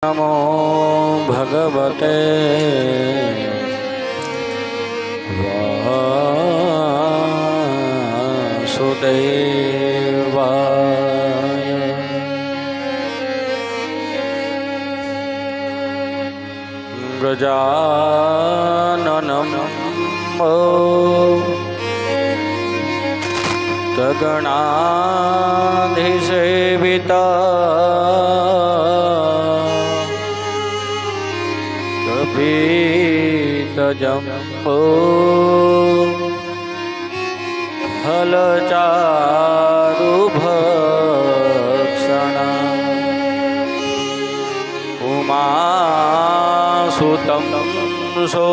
नमो भगवते वासुदेवाय। गजाननं गणाधिसेविता कपीतजम्बो फलचारुभक्षणा उमासुतं सो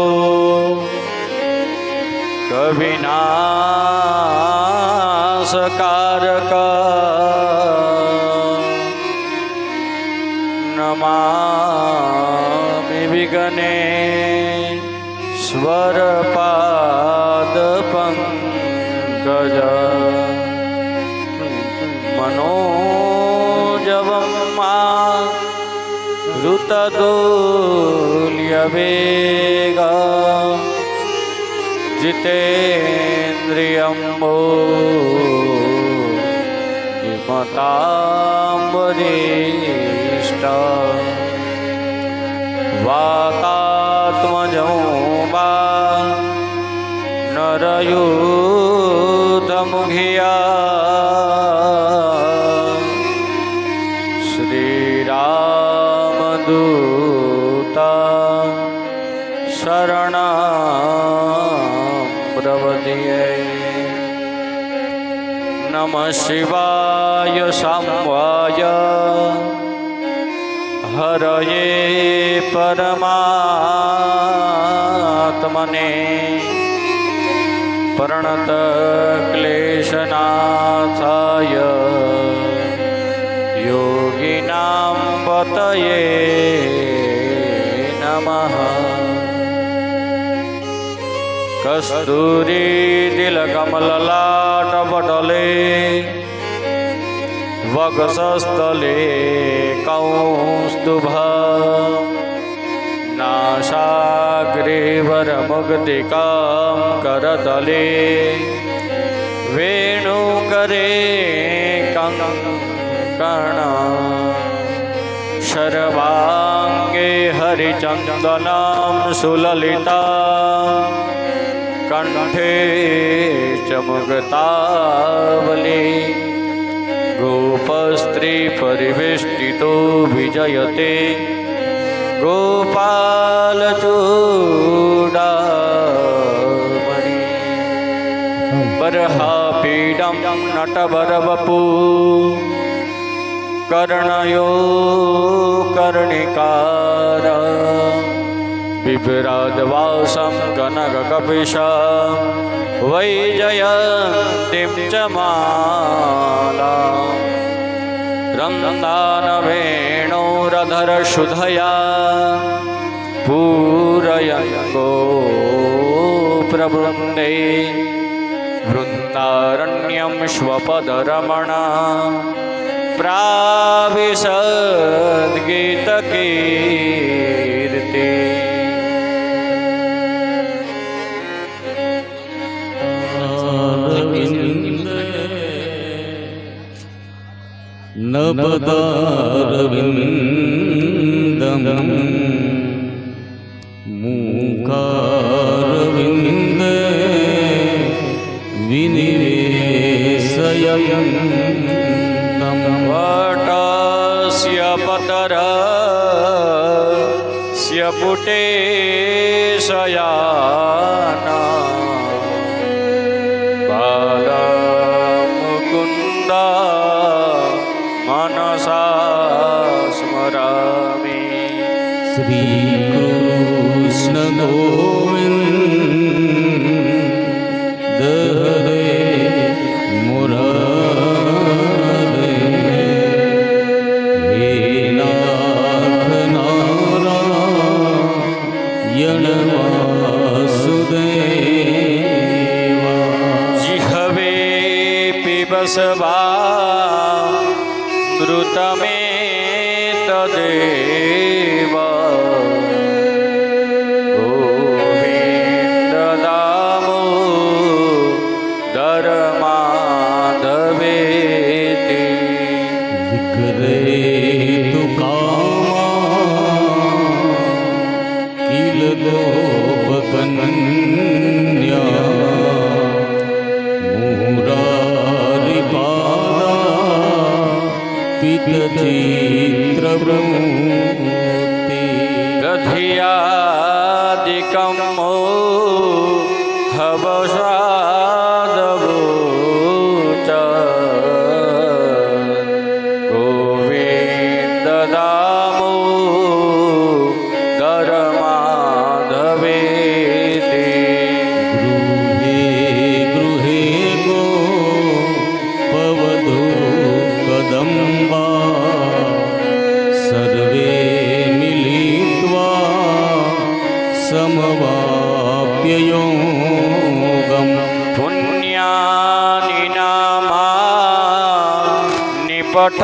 कविनाशकारका नमामि विघ्नेश्वरपादपङ्कज मनोजवं मारुततुल्यवेगा जितेन्द्रियं बुद्धिमतां वरिष्ठा वातात्मजो वा नरयूथमुखिया श्रीरामदूता शरणं प्रपद्ये। नमः शिवाय शम्भाय हरये परमात्मने प्रणतक्लेशनाथाय योगिनां पतये नमः। कस्तूरीतिलकमललाटपटले वक्षस्थले कौस्तुभा नासाग्रे वरमुक्तिकां करतले वेणुकरे कङ्कणा शर्वाङ्गे हरिचन्दनं सुललिता कण्ठे च मुक्तावली गोपस्त्री परिवेष्टितो विजयते गोपालचूडामणि बर्हापीडं नटवरवपु कर्णयो कर्णिकार बिभ्राजवासं कनककपिशा वैजयन्तीं च माला रन्दानवेणोरधरशुधया पूरयन्तो प्रवृन्दे वृन्दारण्यं स्वपदरमणा प्राविशद्गीतकीर्ति। नपदारविन्दं मूकारविन्दे विनिवेशयन्तं वटस्य पतरस्य पुटे शयाना बालमुकुन्दा मनसा स्मरामि। श्रीकृष्ण गोविन्द हरे मुरारे हे नाथ नारायण वासुदेवा। जिह्वे पिबस्वा मृतमे तदे समवाप्य योगम પુણ્યાની નામા નિપઠ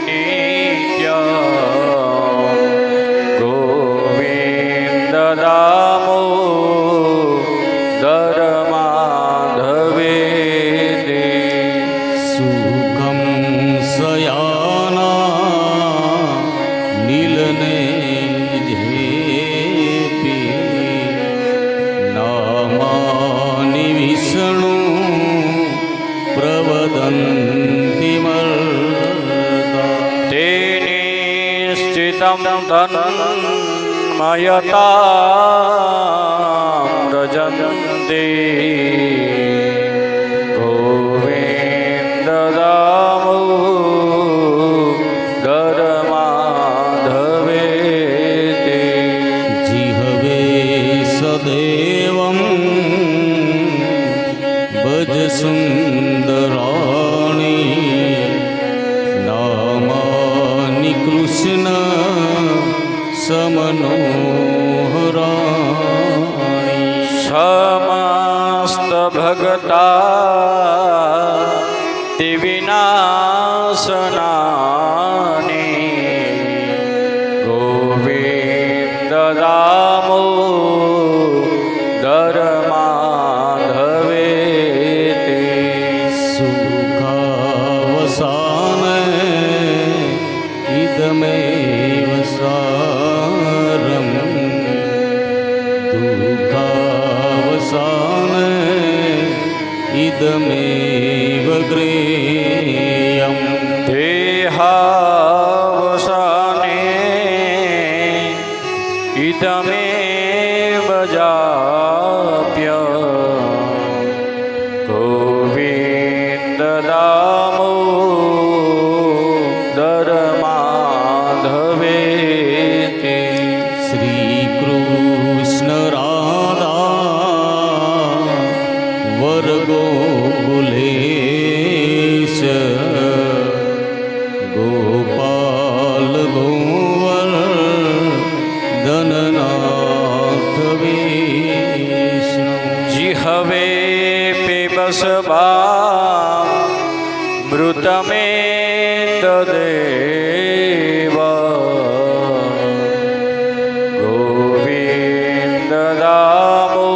નિત્ય ગોવિંદ દામો દર માધવે દે सुखम सयाना नीलने झेपी नामानि विष्णु प्रवदन्ति मर्ता તેને સ્થિતમ તન્મયતા રજંતે ગોવિંદ દામો દર માધવે તે जिहवे सदेवं भज सुन्दराणि नामानि कृष्ण समनोहराणि સમસ્ત ભગતા તે વિનાશનાની ગોવિંદ દામો દર માધવે તે सुखावसान इदमेव सारम् दुःखावसान इदमेव ग्रेयम् દેહાવસાને ઇદમેવ જાપ્ય ગોવિંદ દામો દર માધવે તે श्रीकृष्ण राधा वरगोकुलेश गोपाल गोवर धननाथ विष्णु जिहवे पिबसबा मृतमे तदेव गोविंद दामो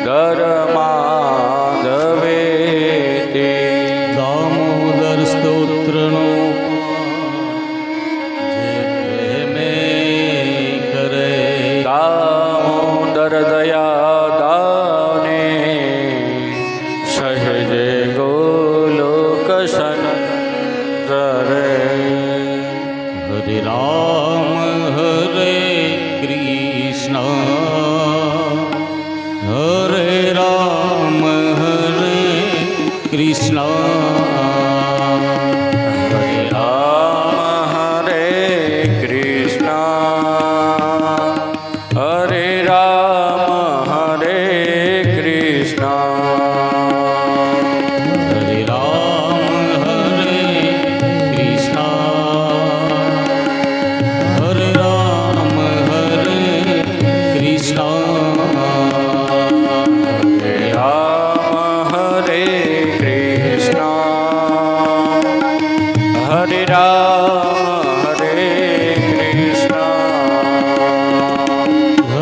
દર માધવે તે दामोदर स्तोत्रनो में करे દામોદર દયા દાને સહજે ગોલોક સંતરે हरे राम हरे कृष्ण हरे राम हरे कृष्ण હરે રામ હરે કૃષ્ણ હરે રામ હરે કૃષ્ણ हरे राम हरे कृष्ण हरे राम हरे कृष्ण હરે રામ હરે કૃષ્ણ હરે રામ હરે કૃષ્ણ हरे राम हरे कृष्ण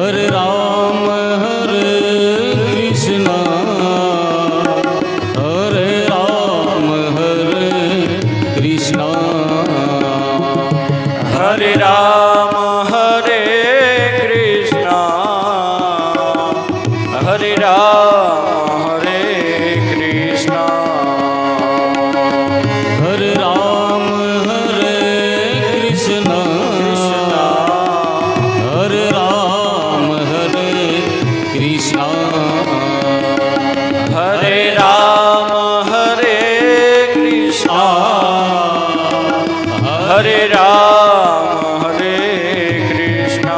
हरे राम हरे कृष्ण હરે રામ હરે કૃષ્ણ હરે રામ હરે કૃષ્ણ हरे राम हरे कृष्ण हरे राम हरे कृष्ण હરે રામ હરે કૃષ્ણ હરે રામ હરે કૃષ્ણ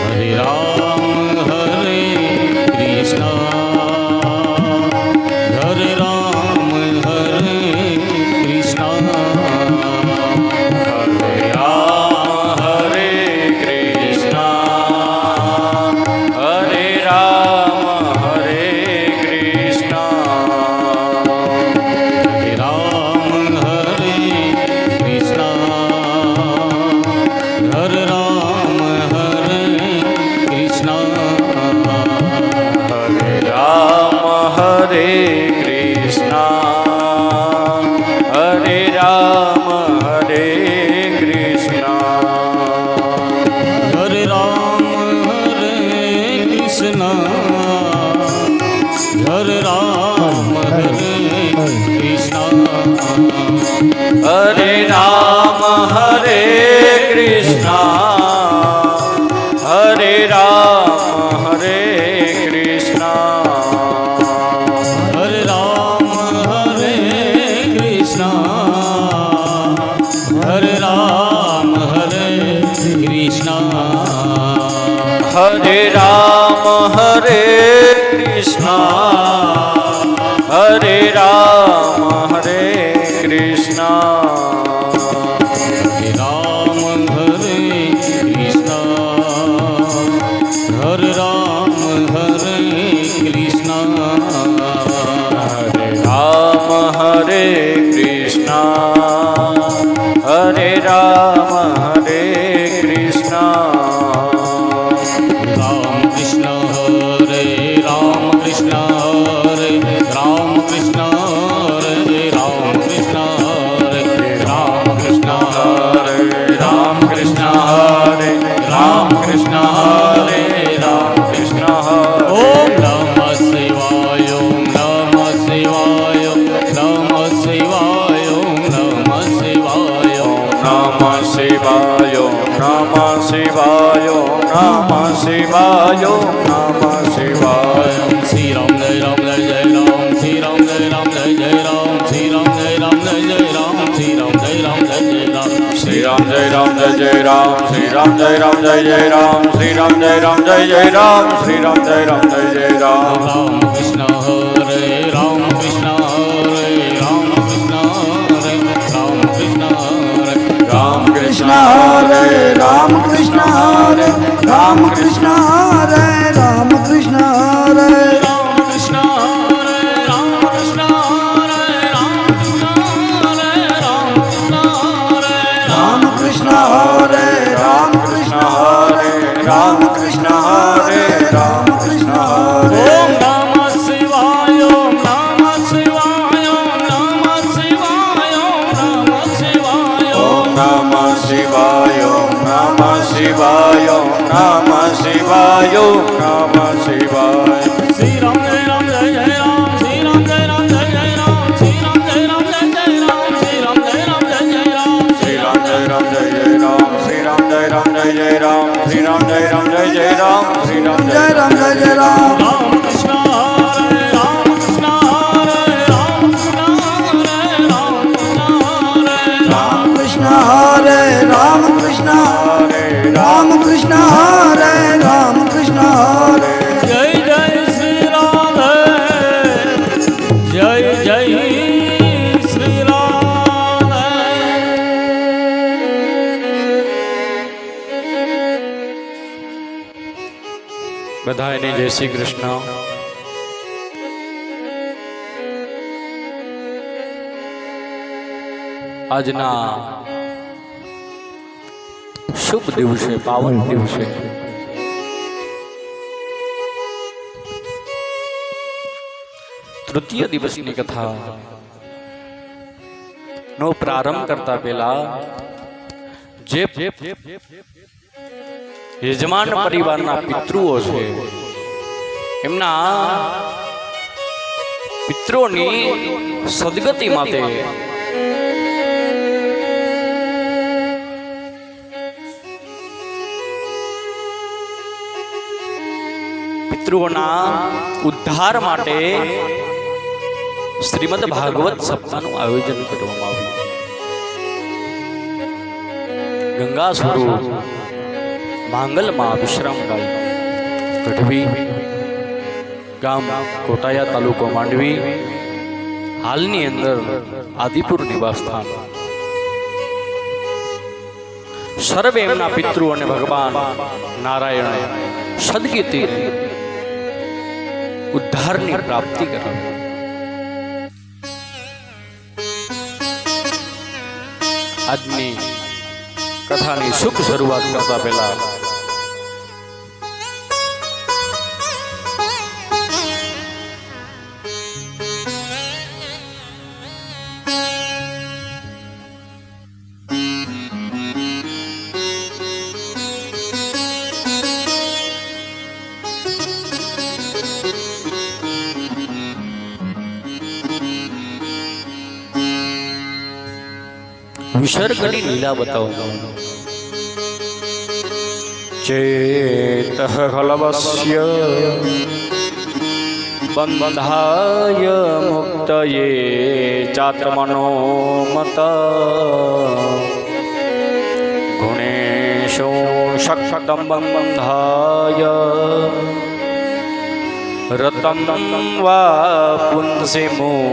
हरे राम हरे कृष्ण हरे राम हरे कृष्ण હરે રામ રામ હરે કૃષ્ણ હરે રામ હરે કૃષ્ણ હરે રામ હરે કૃષ્ણ હરે રામ હરે કૃષ્ણ હરે રામ હરે કૃષ્ણ હરે રામ હરે કૃષ્ણ હરે રામ હરે કૃષ્ણ હરે રામ હરે કૃષ્ણ હરે રામ હરે કૃષ્ણ હરે રામ હરે કૃષ્ણ હરે રામ હરે કૃષ્ણ હરે રામ હરે કૃષ્ણ હરે રામ હરે કૃષ્ણ રામ કૃષ્ણ હરે રામ કૃષ્ણ હરે રામ કૃષ્ણ હરે રામ કૃષ્ણ હરે રામ કૃષ્ણ હરે રામ કૃષ્ણ હરે રામ કૃષ્ણ હરે રામ કૃષ્ણ ઓમ નમઃ શિવાય ઓમ નમઃ શિવાય ઓમ નમઃ શિવાય ઓમ નમઃ શિવાય ઓમ નમઃ શિવાય નમઃ શિવાય નમઃ શિવાય નમઃ શિવાય શ્રી રામ જય રામ જય જય રામ શ્રી રામ જય રામ જય જય રામ શ્રી રામ જય રામ જય જય રામ શ્રી રામ જય રામ જય જય રામ શ્રી રામ જય રામ જય જય રામ શ્રી રામ જય રામ જય જય રામ શ્રી રામ જય રામ જય જય રામ શ્રી રામ જય રામ જય જય રામ રામ કૃષ્ણ હરે રામ કૃષ્ણ હરે રામ કૃષ્ણ હરે રામ કૃષ્ણ હરે રામ કૃષ્ણ हरे राम कृष्ण हरे राम कृष्ण हरे राम कृष्ण हरे રામ કૃષ્ણ હરે રામ કૃષ્ણ હરે રામ કૃષ્ણ હરે રામ કૃષ્ણ હરે राम कृष्ण हरे राम कृष्ण हरे राम कृष्ण हरे ઓમ નમઃ શિવાય ઓમ નમઃ શિવાય ઓમ નમઃ શિવાય ઓમ નમઃ શિવાય ઓમ નમઃ શિવાય નમઃ શિવાય નમઃ શિવાય નમઃ શિવાય શ્રી રામ જય રામ જય જય રામ શ્રી રામ જય રામ જય જય રામ શ્રી રામ જય રામ જય જય રામ શ્રી રામ જય રામ જય જય રામ શ્રી રામ જય રામ જય જય રામ શ્રી રામ જય રામ જય જય રામ શ્રી રામ જય રામ જય જય રામ શ્રી રામ जय राम जय जय राम રામ કૃષ્ણ હરે રામ કૃષ્ણ હરે રામ કૃષ્ણ હરે રામ કૃષ્ણ હરે राम कृष्ण हरे राम कृष्ण हरे राम कृष्ण हरे જય જય શ્રી રામ જય જય શ્રી રામ બધાને જય શ્રી કૃષ્ણ આજના શુભ દિવસે પાવન દિવસે તૃતીય દિવસની કથા નો પ્રારંભ કરતા પહેલા જે યજમાન પરિવારના પિતૃઓ છે એમના પિતૃઓની સદગતિ માટે પિતૃઓના ઉદ્ધાર માટે શ્રીમદ ભાગવત સપ્તાહનું આયોજન કરવામાં આવ્યું. ગંગા સ્વરૂપ માંગલમાં વિશ્રામ ગાય ગઢવી ગામ કોટાયા તાલુકો માંડવી હાલની અંદર આદિપુર નિવાસ સ્થાન. સર્વે એમના પિતૃ અને ભગવાન નારાયણ સદગતિ ઉદ્ધારની પ્રાપ્તિ કરી. આજની કથાની શુભ શરૂઆત કરતા પહેલા વિસર્ગની લીલા બતાવો. ચેતઃ ખલવસ્ય બંધાય મુક્તયે ચાત્મનો મત ગુણેશો શક્તમ બંધાય રતમ વા પુંસી મુક્તયે.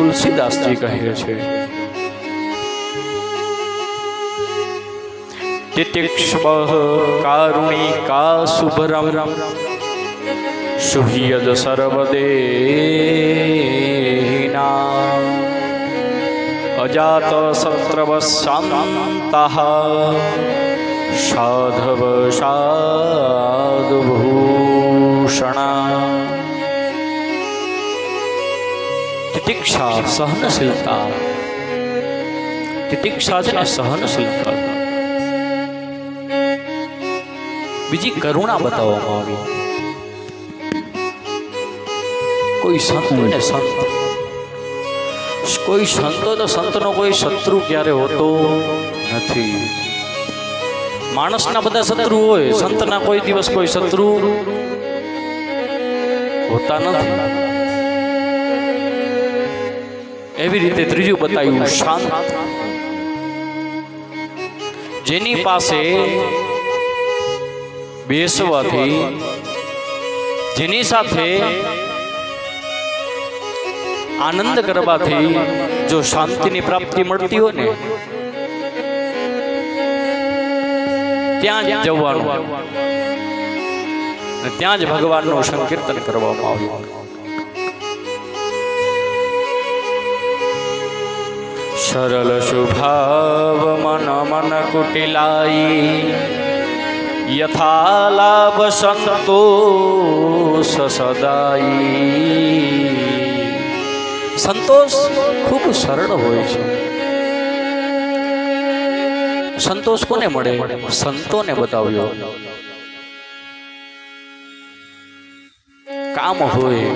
તુલસીદાસજી કહે છે, તિતિક્ષવ કારુણિકા શુભરમ શુહ્યદ સર્વદેહિના અજાત સત્રવ શાંતઃ સાધવ સાધુભૂષણા. તિતિક્ષા સહનશીલતા. તિતિક્ષા છે ને સહનશીલતા. બીજી કરુણા બતાવવામાં આવી. કોઈ સંત હોય ને સંત, કોઈ સંતો તો સંતનો કોઈ શત્રુ ક્યારે હોતો નથી. માણસના બધા શત્રુ હોય, સંતના કોઈ દિવસ કોઈ શત્રુ હોતા નથી. એવી રીતે ત્રીજું બતાવ્યું શાંત. જેની પાસે બેસવાથી, જેની સાથે આનંદ કરવાથી જો શાંતિની પ્રાપ્તિ મળતી હોય ને ત્યાં જ જવાનું, ત્યાં જ ભગવાનનું સંકીર્તન કરવામાં આવ્યું. સરળ શુભાવ મન મન કુટિલાઈ યથા લાભ સંતોષ સદાઈ. સંતોષ ખૂબ સરળ હોય છે. સંતોષ કોને મળે? સંતોને બતાવ્યો. કામ હોય,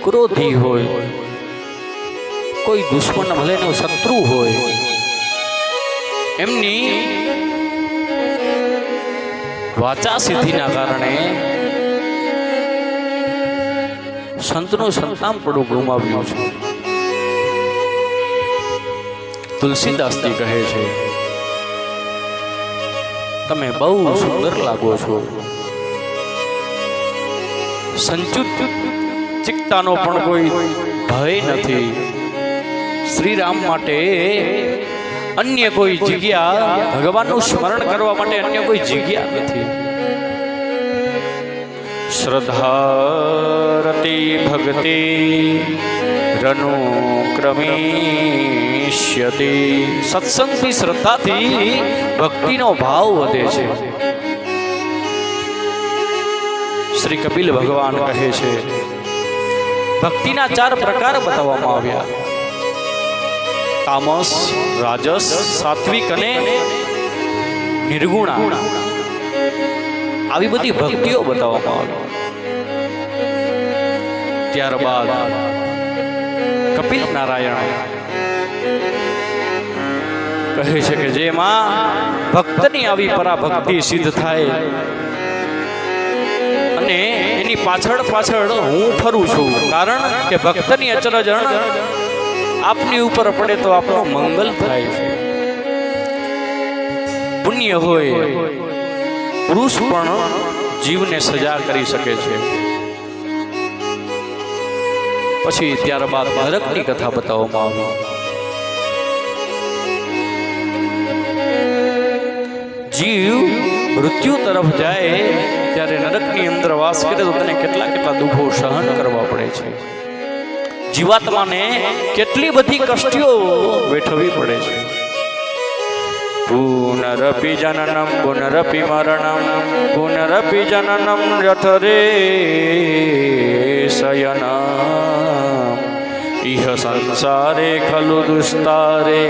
ક્રોધી હોય, કોઈ દુશ્મન ભલે નો શત્રુ હોય, એમની વાચા સિદ્ધિના કારણે સંતનું સંતાનપણું ગુમાવ્યું છે. તુલસીદાસજી કહે છે, તમે બહુ સુંદર લાગો છો. સંચિત ચિત્તાનો પણ કોઈ ભય નથી. શ્રી રામ માટે અન્ય કોઈ જગ્યા, ભગવાનનું સ્મરણ કરવા માટે અન્ય કોઈ જગ્યા નથી. શ્રદ્ધારતિ ભક્તિ રનુક્રમિષ્યતિ. સત્સંગથી, શ્રદ્ધાથી ભક્તિનો ભાવ વધે છે. શ્રી કપિલ ભગવાન કહે છે, ભક્તિના 4 પ્રકાર બતાવવામાં આવ્યા. તામસ, રાજસ, સાત્વિક અને નિર્ગુણા. આવી બધી ભક્તિઓ બતાવવામાં આવી. ત્યારબાદ કપિલ નારાયણ કહે છે કે જેમાં ભક્તની આવી પરાભક્તિ સિદ્ધ થાય અને એની પાછળ પાછળ હું ફરું છું, કારણ કે ભક્તની અચરજણ આપની ઉપર પડે તો આપણું મંગલ થાય છે. પુણ્ય હોય, પુરુષ પણ જીવને સજા કરી શકે છે. પછી ત્યારબાદ નરકની કથા બતાવવામાં આવી. જીવ મૃત્યુ તરફ જાય ત્યારે નરકની અંદર વાસ કરે તો તેને કેટલા કેટલા દુઃખો સહન કરવા પડે છે. જીવાત્માને કેટલી બધી કષ્ટીઓ વેઠવી પડે છે. પુનરપી જનનમ પુનરપી મરણમ પુનરપી જનનમ યથરે શયનમ ઇહ સંસારે ખલુ દુસ્તારે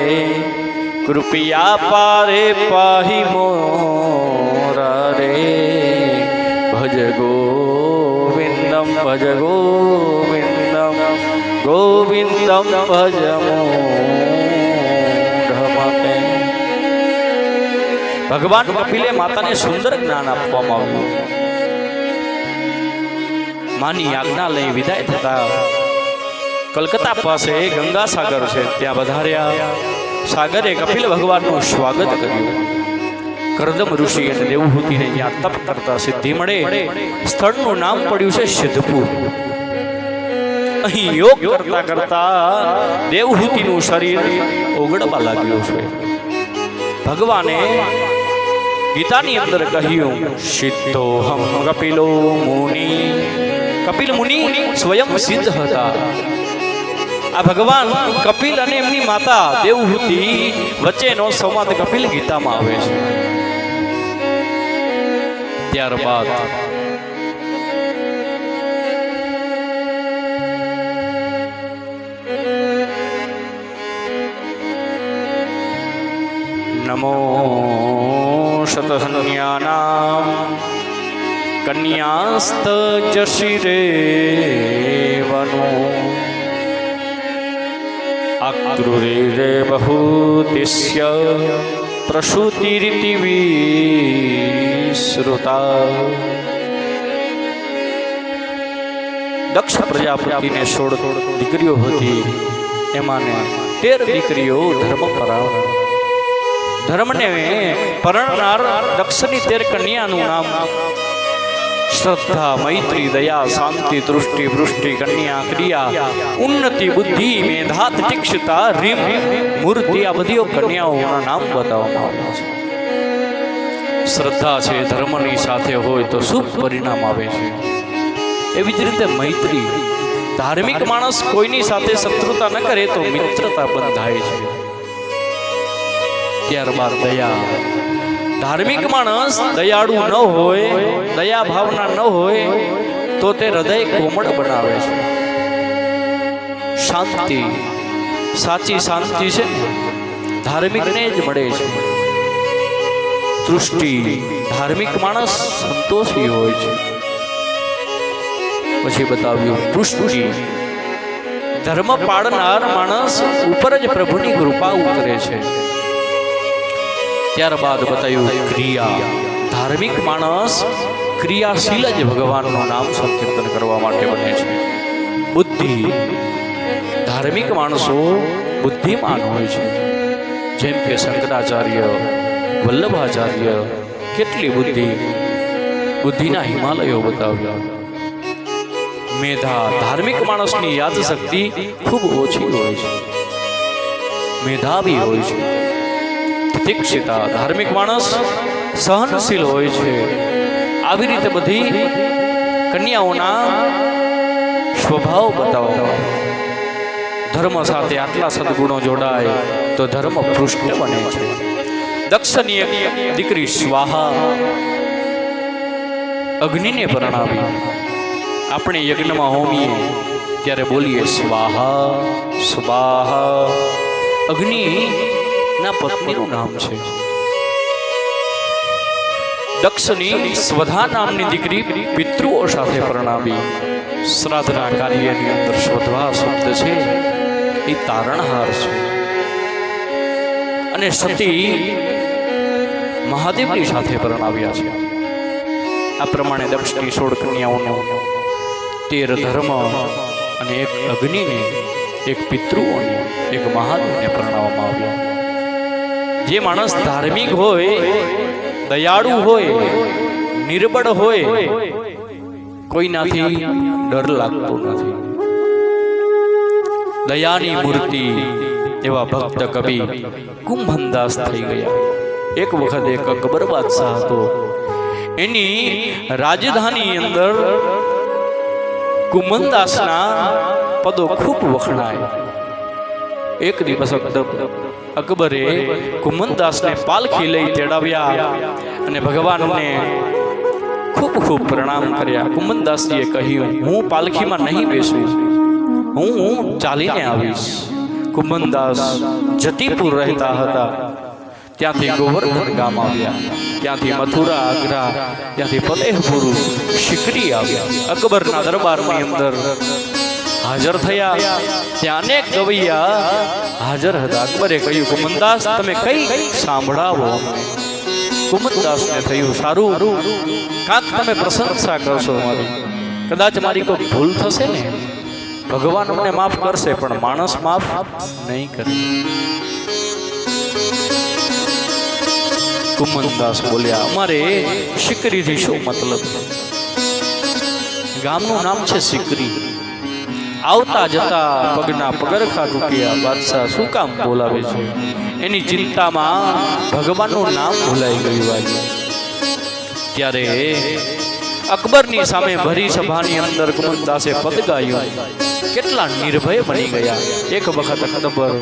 કૃપયા પારે પાહી મોરા રે. ભજ ગોવિંદમ ગોવિંદમ ભજ મૂઢમતે. ભગવાન કપિલે માતાને સુંદર જ્ઞાન આપવામાં આવ્યું. માની આજ્ઞા લઈ વિદાય થતા કલકત્તા પાસે ગંગા સાગર છે ત્યાં વધાર્યા. સાગરે કપિલ ભગવાનનું સ્વાગત કર્યું. કરદમ ઋષિ અને દેવહૂતિને ત્યાં તપ કરતા સિદ્ધિ મળે. સ્થળનું નામ પડ્યું છે સિદ્ધપુર. અહીં યોગ કરતા કરતા દેવહૂતિનું શરીર ઓગળવા લાગ્યું છે. ભગવાને ગીતાની અંદર કહ્યું સિદ્ધોહમ કપિલો મુનિ. કપિલ મુનિ સ્વયં સિદ્ધ હતા. આ ભગવાન કપિલ અને એમની માતા દેવહૂતિ વચ્ચેનો સંવાદ કપિલ ગીતામાં આવે છે. ત્યારબાદ નમો શતસન્યાનામ કન્યાસ્ત જશિરે વનો અક્રુરે બહુતિસ્ય પ્રસૂતિરિતિ વિશ્રુતા. દક્ષ પ્રજાપતિને 16 દીકરીઓ હતી. એમાંને 13 દીકરીઓ ધર્મપરાયણ. ધર્મને પરણનાર દક્ષની 13 કન્યાનું નામ શ્રદ્ધા, મૈત્રી, દયા, શાંતિ, તૃષ્ટિ, વૃષ્ટિ, કન્યા, ક્રિયા, ઉન્નતિ, બુદ્ધિ, મેધા, તિતિક્ષતા, રીમ, મૂર્તિ, આ બધી કન્યાઓના નામ બતાવવામાં આવ્યા છે. શ્રદ્ધા છે ધર્મની સાથે હોય તો શુભ પરિણામ આવે છે. એવી જ રીતે મૈત્રી, ધાર્મિક માણસ કોઈની સાથે શત્રુતા ન કરે તો મિત્રતા બંધાય છે. ત્યારબાદ દયા. ધાર્મિક માણસ દયાળુ ન હોય, દયા ભાવના ન હોય તો તે હૃદય કોમળ બનાવે છે. શાંતિ, સાચી શાંતિ છે ધાર્મિકને જ મળે છે. તૃષ્ટિ, ધાર્મિક માણસ સંતોષી હોય છે. પછી બતાવ્યું પુષ્ટિ, ધર્મ પાળનાર માણસ ઉપર જ પ્રભુની કૃપા ઉતરે છે. ત્યારબાદ બતાવ્યું ક્રિયા. ધાર્મિક માણસ ક્રિયાશીલ જ ભગવાનનું નામ સંકીર્તન કરવા માટે બને છે. બુદ્ધિ, ધાર્મિક માણસો બુદ્ધિમાન હોય છે. જેમ કે શંકરાચાર્ય, વલ્લભાચાર્ય, કેટલી બુદ્ધિના હિમાલયો બતાવ્યા. મેધા, ધાર્મિક માણસની યાદ શક્તિ ખૂબ ઓછી હોય છે, મેધાવી હોય છે. તિતિક્ષિતા, ધાર્મિક માણસ સહનશીલ હોય છે. આવી રીતે બધી કન્યાઓના સ્વભાવ બતાવવામાં. ધર્મ સાથે આટલા સદગુણો જોડાય તો ધર્મ પૃષ્ઠ બને છે. દક્ષની એક દીકરી સ્વાહા અગ્નિને પરણાવી. આપણે યજ્ઞમાં હોમીએ ત્યારે બોલીએ સ્વાહા સ્વાહા. અગ્નિ ના પત્નીનું નામ છે. દક્ષની સ્વધા નામની દીકરી પિતૃઓ સાથે પરણાવી. શ્રાદ્ધના કાર્યની અંદર સ્વધા શબ્દ છે એ તારણહાર છે. અને સતી મહાદેવની સાથે પરણાવ્યા છે. આ પ્રમાણે દક્ષની 16 કન્યાઓનો 13 ધર્મ અને 1 અગ્નિને, 1 પિતૃઓને, 1 મહાદેવને પરણાવવામાં આવ્યા. જે માણસ ધાર્મિક હોય, દયાળુ હોય, નિર્બળ હોય, કોઈનાથી ડર લાગતો નથી. દયાની મૂર્તિ એવા ભક્ત કવિ કુંભનદાસ થઈ ગયા. એક વખત એક અકબર બાદશાહ હતો. એની રાજધાની અંદર કુંભનદાસના પદો ખૂબ વખણાય. એક દિવસ અકબરે કુંભનદાસને પાલખી લઈ તેડાવ્યા અને ભગવાનને ખૂબ ખૂબ પ્રણામ કર્યા. કુંભનદાસજીએ કહ્યું, હું પાલખીમાં નહીં બેસું, હું ચાલીને આવીશ. કુંભનદાસ જતીપુર રહેતા હતા. ત્યાંથી ગોવર્ધન ગામ આવ્યા, ત્યાંથી મથુરા, આગ્રા, ત્યાંથી ફતેહપુર, શિકરી આવ્યા. અકબરના દરબારની અંદર હાજર થયા. ત્યાં અનેક ગવૈયા હાજર હતા. અકબરે કહ્યું, કુમનદાસ તમે કઈ સાંભળાવો અમને. કુમનદાસને થયું, સારું, કાંક તમે પ્રશંસા કરશો મારી. કદાચ મારી કોઈ ભૂલ થશે ને, ભગવાન મને માફ કરશે, પણ માણસ માફ નહીં કરે. કુમનદાસ બોલ્યા, અમારે શિકરીથી શું મતલબ? ગામનું નામ છે શિકરી. આવતા જતા પગના પગરખા તૂટ્યા. બાદશાહ શું કામ બોલાવે છે? એની ચિંતામાં ભગવાનનું નામ ભૂલાઈ ગયું. આજે ત્યારે અકબરની સામે ભરી સભાની અંદર કુમનદાસે પદ ગાયું. કેટલા નિર્ભય બની ગયા. એક વખત અકબર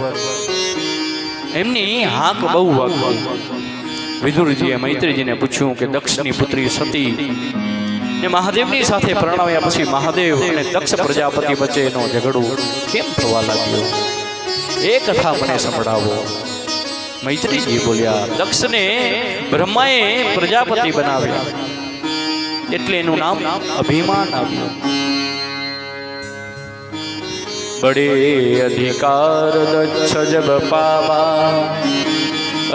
એમની હાક બહુ વાગી. વિદુરજીએ મૈત્રીજીને પૂછ્યું કે દક્ષની પુત્રી સતી ને મહાદેવની સાથે પરણાવ્યા પછી મહાદેવ અને દક્ષ પ્રજાપતિ વચ્ચેનો ઝઘડો કેમ થવા લાગ્યો? એ કથા મને સંભળાવો. મૈત્રીજી બોલ્યા, દક્ષને બ્રહ્માએ પ્રજાપતિ બનાવ્યા એટલે એનું નામ અભિમાન આવ્યું. બડે અધિકાર દક્ષ જબ પાવા,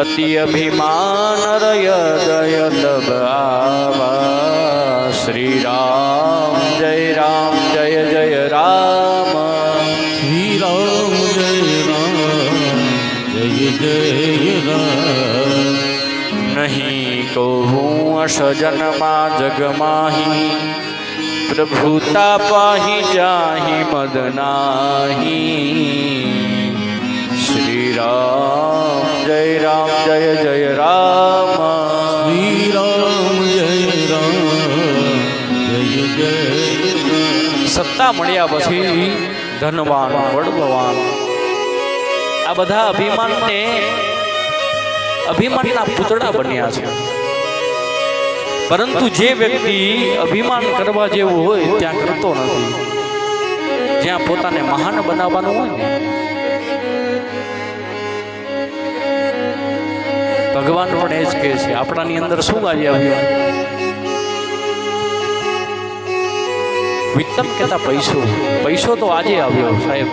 અતિ અભિમાન રય દય તબ આવા. શ્રી રામ જય રામ જય જય રામ. શ્રી રામ જય રામ જય જય રામ. નહીં કહું અસજનમાં જગમાહી, પ્રભુતા પાહી જાહી મદ નાહી. શ્રી રામ જય રામ જય જય રામ. શ્રી રામ જય રામ જય જય રામ. સત્તા મળ્યા પછી ધનવાન, બળવાન, આ બધા અભિમાનના પૂતળા બન્યા છે. પરંતુ જે વ્યક્તિ અભિમાન કરવા જેવું હોય ત્યાં કરતો નથી. જ્યાં પોતાને મહાન બનાવવાનું હોય ને, ભગવાન પણ એ જ કહે છે. આપણાની અંદર શું આજે આવ્યું? વિત્તમ કહેતા પૈસો. પૈસો તો આજે આવ્યો સાહેબ.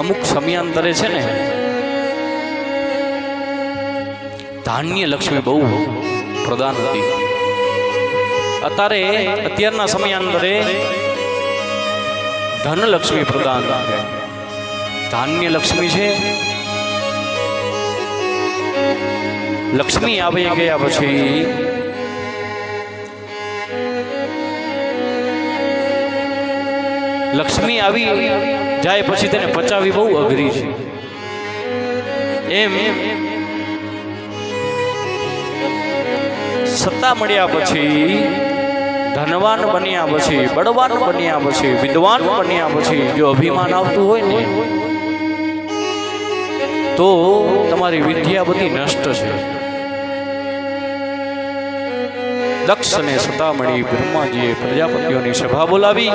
અમુક સમયાંતરે છે ને ધાન્ય લક્ષ્મી બહુ પ્રધાન હતી. અત્યારના સમયાંતરે ધનલક્ષ્મી પ્રધાન છે. ધાન્ય લક્ષ્મી છે. લક્ષ્મી આવી ગયા પછી લક્ષ્મી આવી જાય પછી તેને પચાવી બહુ અઘરી છે. એમ સત્તા મળ્યા પછી, ધનવાન બન્યા પછી, બળવાન બન્યા પછી, વિદ્વાન બન્યા પછી જો અભિમાન આવતું હોય ને તો તમારી વિદ્યા બધી નષ્ટ છે. દક્ષને સત્તા મળી. બ્રહ્માજીએ પ્રજાપતિઓની સભા બોલાવી.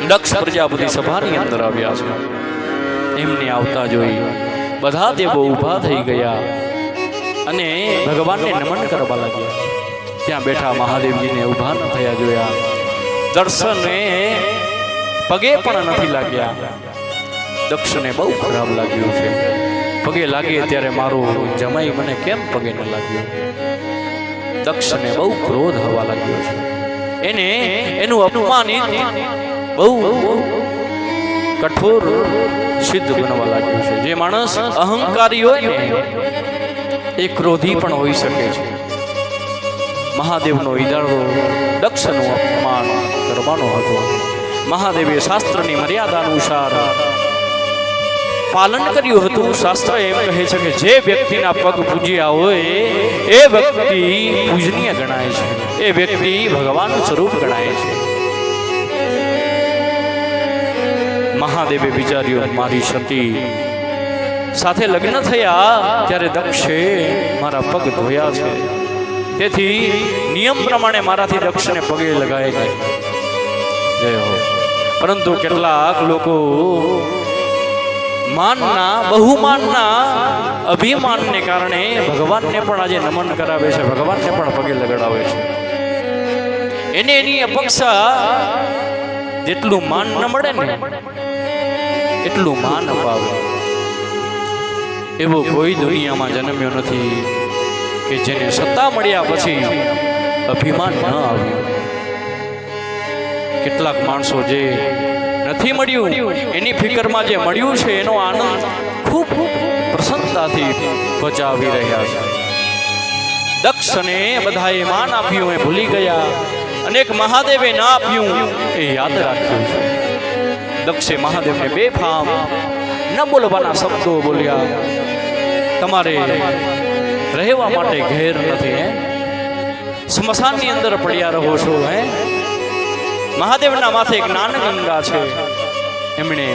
દક્ષ પ્રજાપતિ સભાની અંદર આવ્યા છે. એમને આવતા જોઈ બધા દેવો ઊભા થઈ ગયા અને ભગવાનને નમન કરવા લાગ્યા. ત્યાં બેઠા મહાદેવજીને ઊભા ન થયા જોયા. દર્શને પગે પણ નથી લાગ્યા. દક્ષને બહુ ખરાબ લાગ્યું છે. પગે લાગે ત્યારે મારું જમાઈ મને કેમ પગે ન લાગ્યો? દક્ષને બહુ ક્રોધ આવવા લાગ્યો છે. એનું અપમાનિત બહુ કઠોર સિદ્ધ બનવા લાગ્યું છે. જે માણસ અહંકારી હોય ને એ ક્રોધી પણ હોઈ શકે છે. મહાદેવનો ઈદારો દક્ષનું અપમાન કરવાનો હતો. મહાદેવે શાસ્ત્રની મર્યાદા અનુસાર પાલન કર્યું હતું. શાસ્ત્ર એમ કહે છે કે જે વ્યક્તિના પગ પૂજ્યા હોય એ વ્યક્તિ પૂજનીય ગણાય છે. એ વ્યક્તિ ભગવાન સ્વરૂપ ગણાય છે. મહાદેવે વિચાર્યું મારી સતી સાથે લગ્ન થયા ત્યારે દક્ષે મારા પગ ધોયા છે, તેથી નિયમ પ્રમાણે મારાથી દક્ષને પગે લગાય છે. જય હો. પરંતુ કેટલાક લોકો માનના બહુમાનના અભિમાનને કારણે ભગવાનને પણ આજે નમન કરાવે છે, ભગવાનને પણ પગે લગાડાવે છે. એને એની અપેક્ષા જેટલું માન ન મળે ને એટલું માન અપાવે. એવો કોઈ દુનિયામાં જન્મ્યો નથી કે જેને સત્તા મળ્યા પછી અભિમાન ન આવ્યું. કેટલાક માણસો જે નથી મળ્યું એની ફિકરમાં જે મળ્યું છે એનો આનંદ ખૂબ પ્રસન્નતાથી બચાવી રહ્યા છે. દક્ષને બધાએ માન આપ્યું એ ભૂલી ગયા, અનેક મહાદેવે ના આપ્યું એ યાદ રાખ્યું છે. દક્ષે મહાદેવને બેફામ ન બોલવાના શબ્દો બોલ્યા. તમારે રહેવા માટે ઘેર નથી, હે? સ્મશાનની અંદર પડ્યા રહો છો, હે? મહાદેવના માથે એક જ્ઞાનગંગા છે. એમણે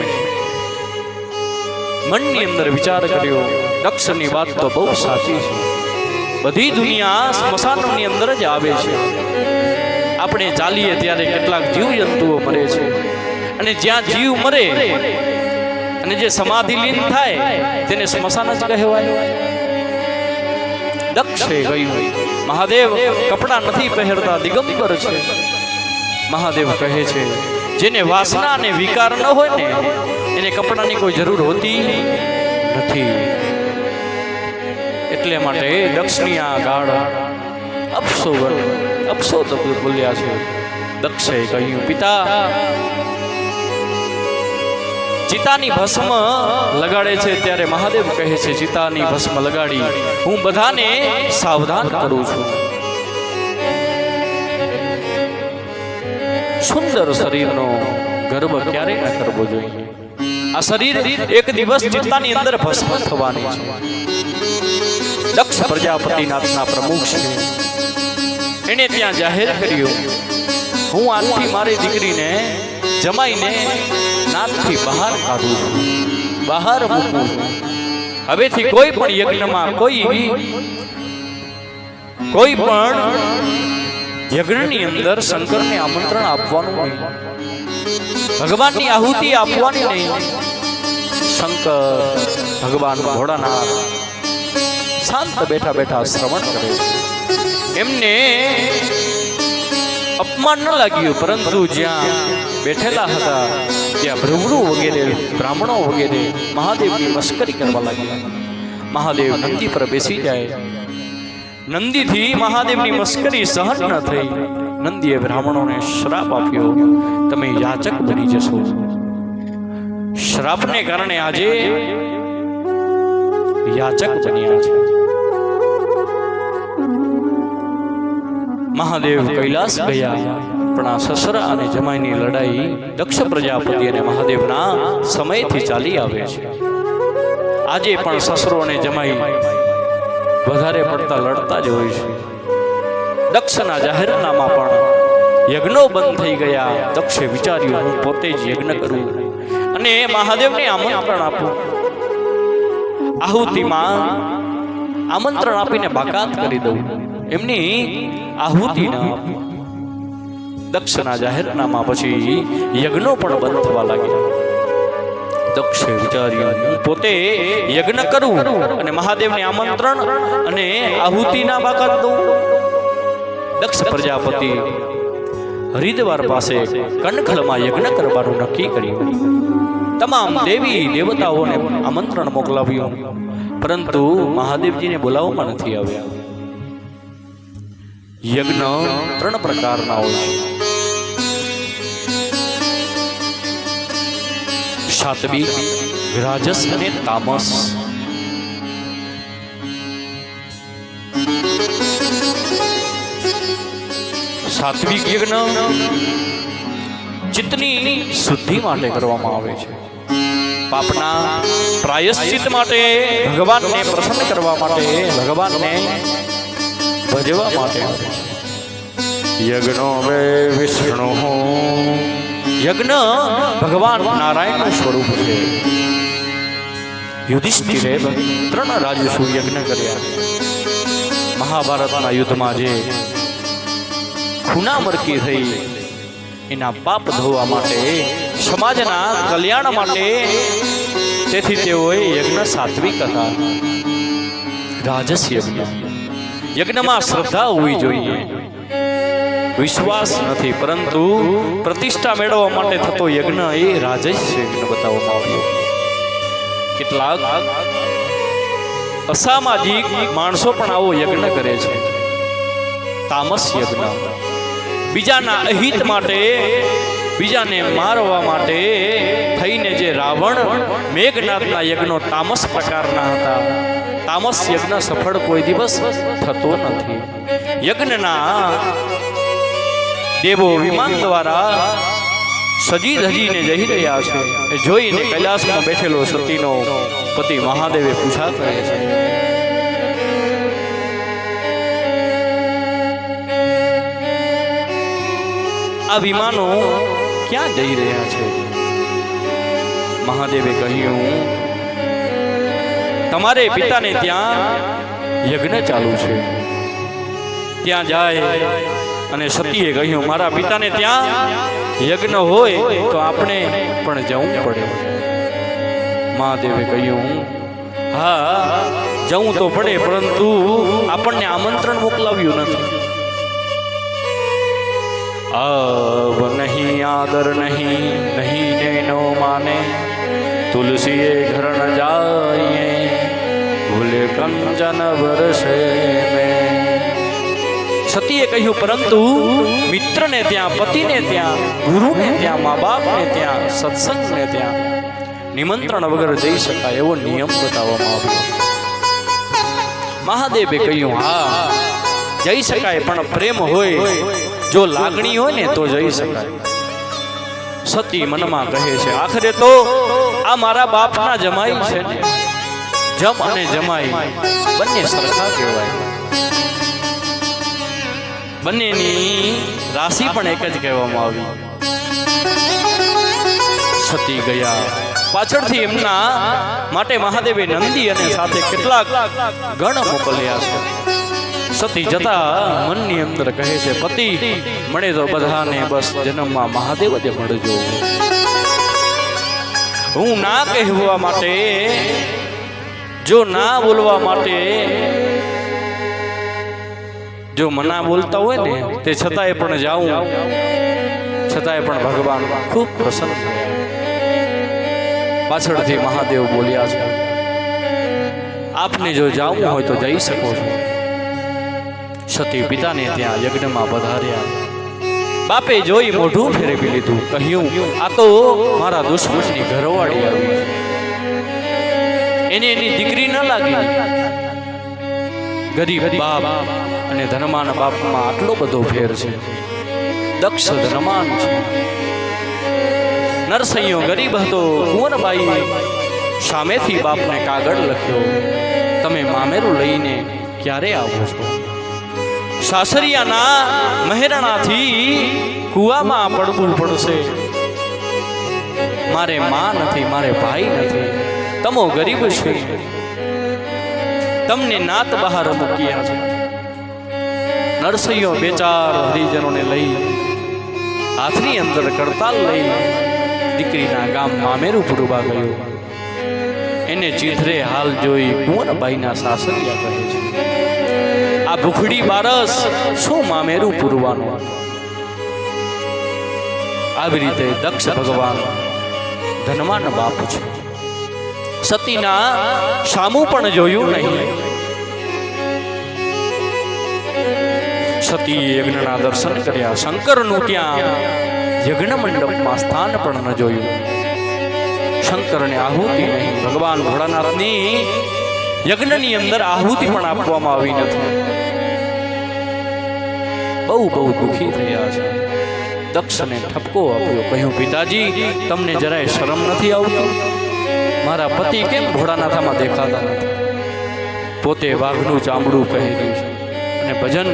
મનની અંદર વિચાર કર્યો, દક્ષની વાત તો બહુ સાચી છે. બધી દુનિયા સ્મશાનની અંદર જ આવે છે. આપણે ચાલીએ ત્યારે કેટલાક જીવજંતુઓ મરે છે, અને જ્યાં જીવ મરે અને જે સમાધિ લીન થાય તેને સ્મશાન જ કહેવાય. દક્ષે કહ્યું, મહાદેવ કપડાં નથી પહેરતા, દિગંબર છે. મહાદેવ કહે છે, જેને વાસના અને વિકાર ન હોય ને એને કપડાની કોઈ જરૂર હોતી નથી. એટલે માટે દક્ષની આ ગાળ અપસો બોલ્યા છે. દક્ષે કહ્યું, પિતા, ચિતાની ભસ્મ લગાડે છે ત્યારે મહાદેવ કહે છે, ચિતાની ભસ્મ લગાડી હું બધાને સાવધાન કરું છું. સુંદર શરીરનો ગર્વ ક્યારેય ન કરવો જોઈએ. આ શરીર એક દિવસ ચિત્તાની અંદર ભસ્મ થવાની છે. દક્ષ પ્રજાપતિનાથના પ્રમુખ છે. એને ત્યાં જાહેર કર્યું, હું આજથી મારી દીકરીને જમાઈને નાથથી બહાર કાઢું છું, બહાર મૂકું છું. હવેથી કોઈ પણ યજ્ઞમાં કોઈ પણ યજ્ઞની અંદર શંકરને આમંત્રણ આપવાનું નહીં, ભગવાનની આહુતિ આપવાની નહીં. શંકર ભગવાન ભોળાનાથ શાંત બેઠા બેઠા શ્રવણ કરે છે. એમને અપમાન ન લાગ્યું, પરંતુ જ્યાં બેઠેલા હતા ત્યાં ભૃગુ વગેરે બ્રાહ્મણો વગેરે મહાદેવની મસ્કરી કરવા લાગ્યા. મહાદેવ નંદી પર બેસી જાય. નંદીથી મહાદેવની મસ્કરી સહન ન થઈ. નંદીએ બ્રાહ્મણોને શ્રાપ આપ્યો, તમે યાચક બની જશો. શ્રાપને કારણે આજે યાચક બન્યા છે. મહાદેવ કૈલાસ ગયા, પણ આ સસરા અને જમાઈની લડાઈ દક્ષ પ્રજાપતિ અને મહાદેવના સમયથી ચાલી આવે છે. આજે પણ સસરો અને જમાઈ વધારે પડતા લડતા જ હોય છે. દક્ષના જાહેરનામા પણ યજ્ઞો બંધ થઈ ગયા. દક્ષે વિચાર્યું, હું પોતે જ યજ્ઞ કરું અને મહાદેવને આમંત્રણ આપું. આહુતિમાં આમંત્રણ આપીને બાકાત કરી દઉં, એમની આહુતિ ન આપું. દક્ષના જાહેરનામા પછી યજ્ઞો પણ બંધ થવા લાગ્યા. દક્ષે વિચાર્યું, હું પોતે યજ્ઞ કરું અને મહાદેવને આમંત્રણ અને આહુતિના બાકાત દઉં. દક્ષ પ્રજાપતિ હરિદ્વાર પાસે કનખલમાં યજ્ઞ કરવાનું નક્કી કર્યું. તમામ દેવી દેવતાઓને આમંત્રણ મોકલાવ્યું, પરંતુ મહાદેવજીને બોલાવવામાં નથી આવ્યા. યજ્ઞ 3 પ્રકારના હોય છે: સાત્વિક, રાજસ અને તામસ. સાત્વિક યજ્ઞ ચિત્તની શુદ્ધિ માટે કરવામાં આવે છે. પાપના પ્રાયશ્ચિત માટે, ભગવાનને પ્રસન્ન કરવા માટે, ભગવાનને ભજવા માટે. યજ્ઞો વે વિષ્ણુ, યજ્ઞ ભગવાન નારાયણનું સ્વરૂપ છે. યુધિષ્ઠિરે 3 રાજસુ યજ્ઞ કર્યા. મહાભારતના યુદ્ધમાં જે ખૂનામરકી થઈ એના પાપ ધોવા માટે સમાજના કલ્યાણ માટે, તેથી તેઓએ યજ્ઞ સાત્વિક હતા, રાજસ યજ્ઞ. યજ્ઞમાં શ્રદ્ધા હોવી જોઈએ, વિશ્વાસ નથી, પરંતુ પ્રતિષ્ઠા મેળવવા માટે થતો યજ્ઞ એ રાજસ યજ્ઞ બતાવવામાં આવ્યો. કેટલાક અસામાજિક માણસો પણ આવો યજ્ઞ કરે છે, તામસ યજ્ઞ. બીજાના અહિત માટે, બીજાને મારવા માટે થઈને જે રાવણ મેઘનાથના યજ્ઞો તામસ પ્રકારના હતા, તામસ યજ્ઞ સફળ કોઈ દિવસ થતો નથી. યજ્ઞના દેવો વિમાન દ્વારા સજી ધજીને જઈ રહ્યા છે. એ જોઈને કૈલાસમાં બેઠેલો સતીનો પતિ મહાદેવે પૂછા કરે છે, આ વિમાનો ક્યાં જઈ રહ્યા છે? મહાદેવે કહ્યું, તમારે પિતાને ત્યાં યજ્ઞ ચાલુ છે, ત્યાં જાય. અને સતીએ કહ્યું, મારા પિતાને ત્યાં યજ્ઞ હોય તો આપણે પણ જવું પડે. મહાદેવે કહ્યું, હા જવું તો પડે, પરંતુ આપણને આમંત્રણ મોકલાવ્યું નથી. अब नहीं आदर नहीं नहीं नैनो माने तुलसीए घर न जाइए भूले कंचन बरसे में. સતીએ કહ્યું, પરંતુ મિત્રને ત્યાં, પતિને ત્યાં, ગુરુને ત્યાં, મા બાપને ત્યાં, સત્સંગને ત્યાં નિમંત્રણ વગર જઈ શકાય એવો નિયમ બતાવવામાં આવ્યો. મહાદેવે કહ્યું, હા જઈ શકાય, પણ પ્રેમ હોય, જો લાગણી હોય ને તો જઈ શકાય. સતી મનમાં કહે છે, આખરે તો આ મારા બાપના જમાઈ છે ને, જમ અને જમાઈ બંને સરખા કહેવાય, બંનેની રાશિ પણ એક જ કહેવામાં આવી. સતી ગયા. પાછળથી એમના માટે મહાદેવે નંદી અને સાથે કેટલાક ગણ મોકલ્યા છે. સતી જતા મનની અંદર કહે છે, પતિ મળે તો બધાને બસ જન્મમાં મહાદેવ જ મળજો. હું ના કહેવા માટે, જો ના બોલવા માટે, જો મના બોલતા હોય ને તે છતાંય પણ જાઉં, છતાંય પણ ભગવાન ખૂબ પ્રસન્ન થયા. પાછળથી મહાદેવ બોલ્યા છે, આપને જો જાવું હોય તો જઈ શકો છો. સતી પિતાને ત્યાં યજ્ઞમાં પધાર્યા. બાપે જોઈ મોઢું ફેરવી લીધું, કહ્યું, આ તો મારા દુશ્મનની ઘરવાળી આવી, એને એની દીકરી ન લાગી. ગરીબ બાપ અને ધનવાન બાપમાં આટલો બધો ફેર છે. દક્ષ ધનવાન છે, નરસૈયો ગરીબ હતો. કુંવરબાઈ સામેથી બાપને કાગળ લખ્યો, તમે મામેરું લઈને ક્યારે આવો છો? સાસરિયાના મહેરણાથી કુવામાં પડવું પડશે. મારે માં નથી, મારે ભાઈ નથી, તમો ગરીબ છે, તમને નાત બહાર મૂક્યા છે. નરસૈયો બે ચાર હરિજનોને લઈ હાથની અંદર કરતાલ લઈ દીકરીના ગામ મામેરું પૂરવા ગયો. એને ચીથરે હાલ જોઈ કુંવરબાઈના સાસરિયા કહે છે, આ ભૂખડી બારસ શું મામેરું પૂરવાનું? આવી રીતે દક્ષ ભગવાન ધનવાન બાપ છે. સતીના સામું પણ જોયું નહીં. સતીએ યજ્ઞના દર્શન કર્યા. શંકરનું ત્યાં યજ્ઞ મંડપમાં સ્થાન પણ ન જોયું. શંકરને આહુતિ નહીં. ભગવાન ભોળાનાથની યજ્ઞની અંદર આહુતિ પણ આપવામાં આવી નથી. બહુ બહુ દુઃખી થયા છે. દક્ષને ઠપકો આપ્યો, કહ્યું, પિતાજી તમને જરાય શરમ નથી આવતી? મારા પતિ કેમ ભોળાનાથમાં દેખાતા નથી? પોતે વાઘનું ચામડું પહેર્યું છે અને ભજન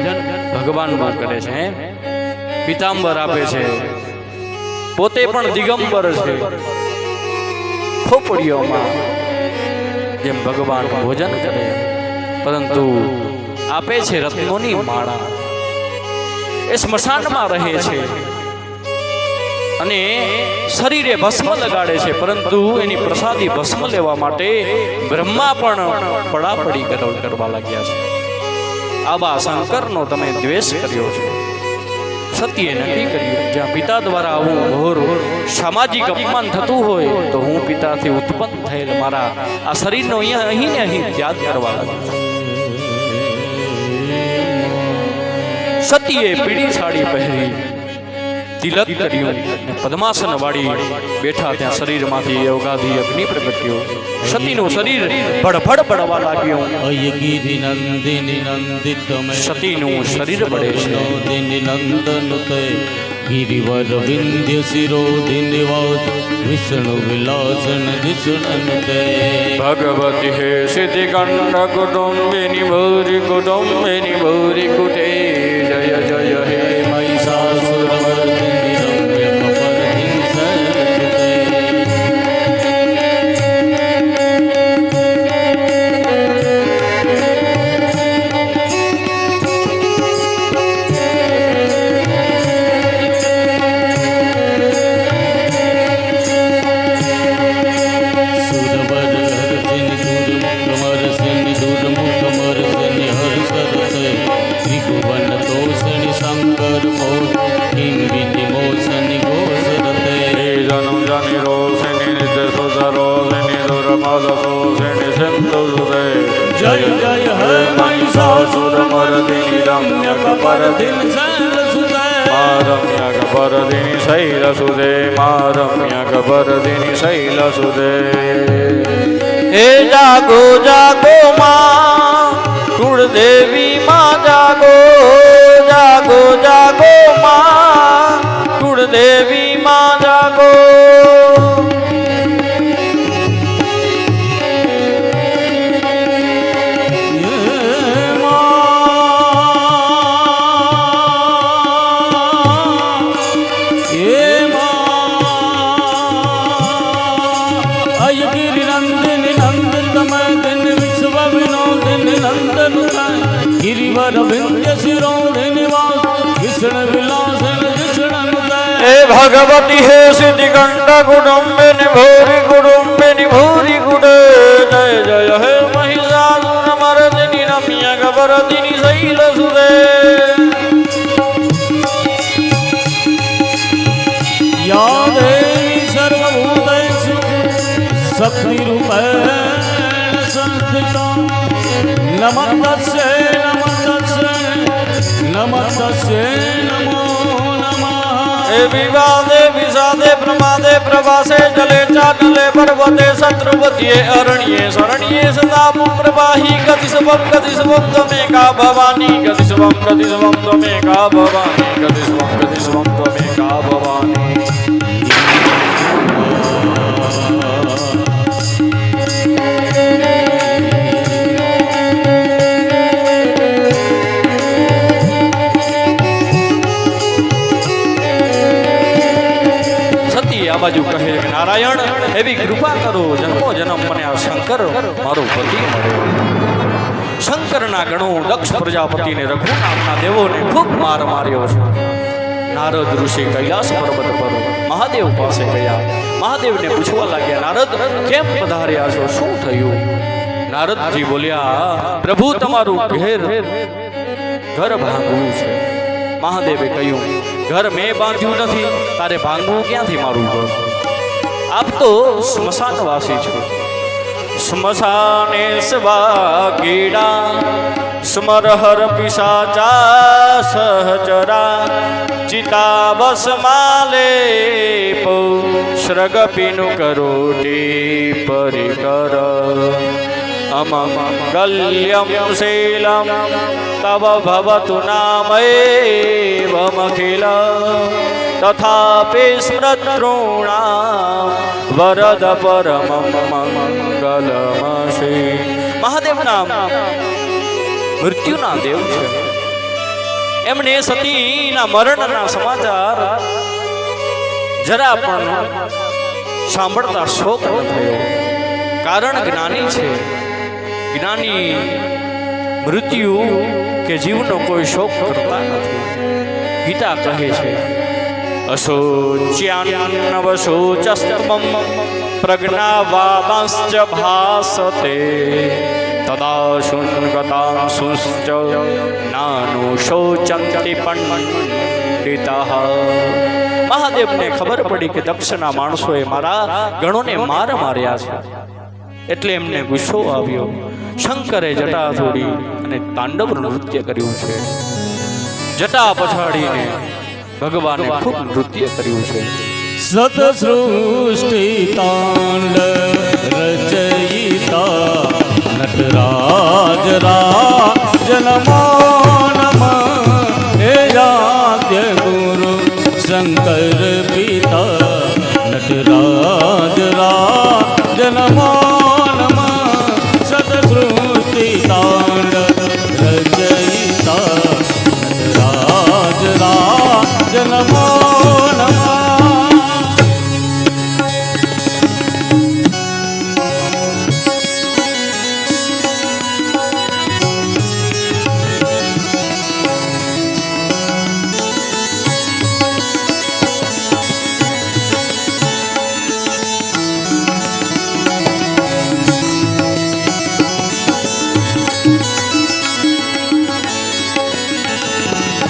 ભગવાનનું કરે છે, પિતાંબર આપે છે, પોતે પણ દિગંબર છે. ખોપડીઓમાં જેમ ભગવાન ભોજન કરે, પરંતુ આપે છે રત્નોની માળા. એ સ્મશાનમાં રહે છે. અને શરીરે ભસ્મ લગાડે છે, પરંતુ એની પ્રસાદી ભસ્મ લેવા માટે બ્રહ્મા પણ પડાપડી કરવા લાગ્યા છે. આબા શંકરનો તમે દ્વેષ કર્યો છે. સતીએ નક્કી કર્યું, જ્યાં પિતા દ્વારા આવું ઘોર સામાજિક અપમાન થતું હોય તો હું પિતાથી ઉત્પન્ન થયેલ મારા આ શરીરનો અહીં ને અહીં ત્યાગ કરવા લાગ્યો. સતીએ પીળી સાડી પહેરી, તિલક કર્યું, પદ્માસન વાળી બેઠા. ત્યાં શરીરમાંથી યોગાધી અગ્નિ પ્રગટ્યો. સતીનું શરીર ભડભડ બળવા લાગ્યું. અયગીરી નંદિની નંદિત સતીનું શરીર બળે છે. નંદન તે ગિરિવર વિંધ્ય શિરોધિની વાસ વિષ્ણુ વિલાસન દિશનન તે ભગવતી હે સિદ્ધિ કંડ કુટુંબિની ભૂરી કુટુંબિની ભૂરી કુટે જય જય હે મહિષાસુરમર્દિની રમ્ય કપર્દિની સરસુતે જય જય હે મહિષાસુરમર્દિની રમ્ય કપર્દિની સરસુતે રમ્ય કપર્દિની શૈલસુદે રમ્ય કપર્દિની શૈલસુદે. હે જાગો જાગો માં કુળદેવી માં જાગો, જાગો જાગો માં કુળદેવી માં જાગો. ગિરિવર વિંધ્ય શિરોધિની વાસ વિષ્ણુ વિલાસન દિશનન તે હે ભગવતી હે સિદ્ધિ કંડ કુટુંબિની ભૂરી કુટુંબિની ભૂરી કુટે જય જય હે મહિષાસુરમર્દિની રમ્ય કપર્દિની શૈલસુતે. યા દેવી સર્વભૂતેષુ શક્તિરૂપેણ સંસ્થિતા નમસ્તે નમસ્તે નમો નમઃ. હે વિવાદે વિષાદે પ્રમાદે પ્રભાસે જલે ચાટલે પર્વતે શત્રુપતિએ અરણ્યે શરણ્યે સદા પ્રવાહી ગતિ સ્વમ ત્વમેકા ભવાની ગતિ સ્વમ ત્વમેકા ભવાની ગતિ સ્વમ ત્વમેકા ભવાની. આ બાજુ કહે કે નારાયણ એવી કૃપા કરો, જન્મો જન્મ મને આ શંકર મારો પતિ મળ્યો. શંકરના ગણો દક્ષ પ્રજાપતિને રઘુ નામના દેવોને ખૂબ માર માર્યો છે. નારદ ઋષિ કૈલાસ પર્વત પર મહાદેવ પાસે ગયા. મહાદેવને પૂછવા લાગ્યા, નારદ કેમ પધાર્યા છો, શું થયું? નારદજી બોલ્યા, પ્રભુ તમારું ઘર ભાંગવું છે. મહાદેવે કહ્યું, ઘર મેં બાંધ્યું નથી, તારે ભાંગવું ક્યાંથી મારું ઘર? આપ તો સ્મશાનવાસી છો. સ્મશાને સ્વા કીડા સ્મરહર પિશાચા સહચરા ચિતા વસમાલે પૌ શ્રગપિનુ કરોટી પરિકર અમંગલ્યમ શીલમ તવ ભવતુ નામૈવમખિલ તથાપિ સ્મૃતૃણામ વરદ પરમં મંગલમસી. મહાદેવના મૃત્યુના દેવ છે. એમને સતીના મરણના સમાચાર જરા પણ સાંભળતા શોક ન થયો. કારણ જ્ઞાની છે. જ્ઞાની મૃત્યુ કે જીવનો કોઈ શોક કરતા નથી. ગીતા કહે છે, અશોચ્યાન્નવશોચસ્તમં પ્રજ્ઞાવાદાંશ્ચ ભાસતે તદા શુન્ગતાંશુશ્ચ નાનુશોચંતિ પંડિતઃ. મહાદેવને ખબર પડી કે દક્ષના માણસોએ મારા ગણોને માર્યા છે, એટલે એમને ગુસ્સો આવ્યો. શંકરે જટા તોડી અને તાંડવ નૃત્ય કર્યું છે. જટા પછાડીને ભગવાને ખૂબ નૃત્ય કર્યું છે. સતસૃષ્ટિ તાંડ રચયિતા નટરાજ રાજનમો નમ હે આદ્ય ગુરુ શંકર પિતા નટરાજ રાજનમો નમ સતસૃષ્ટિ તાંડ રચયિતા નટરાજ રાજનમો નમ.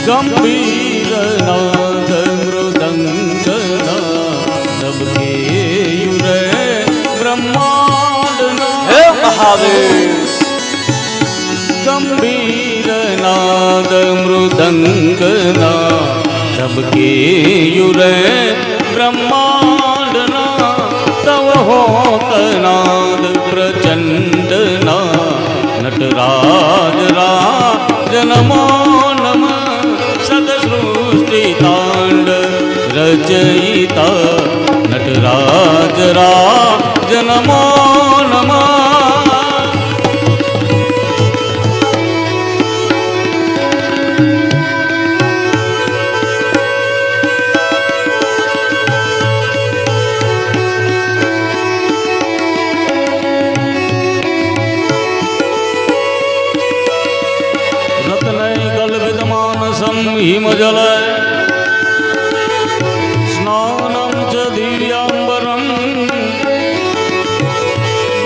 ગંભીર નાદ મૃદંગના સબકે યુરે બ્રહ્માંડના હે મહાદેવ. ગંભીર નાદ મૃદંગના સબકે યુરે બ્રહ્માંડના તવ હોત નાદ પ્રચંડના નટરાજ રાજનમો નમ સદસૃષ્ટિ તાંડ રચયિતા નટરાજ રાજનમો નમ. હિમજલ સ્નાનમ ચ દિવ્યાંબરમ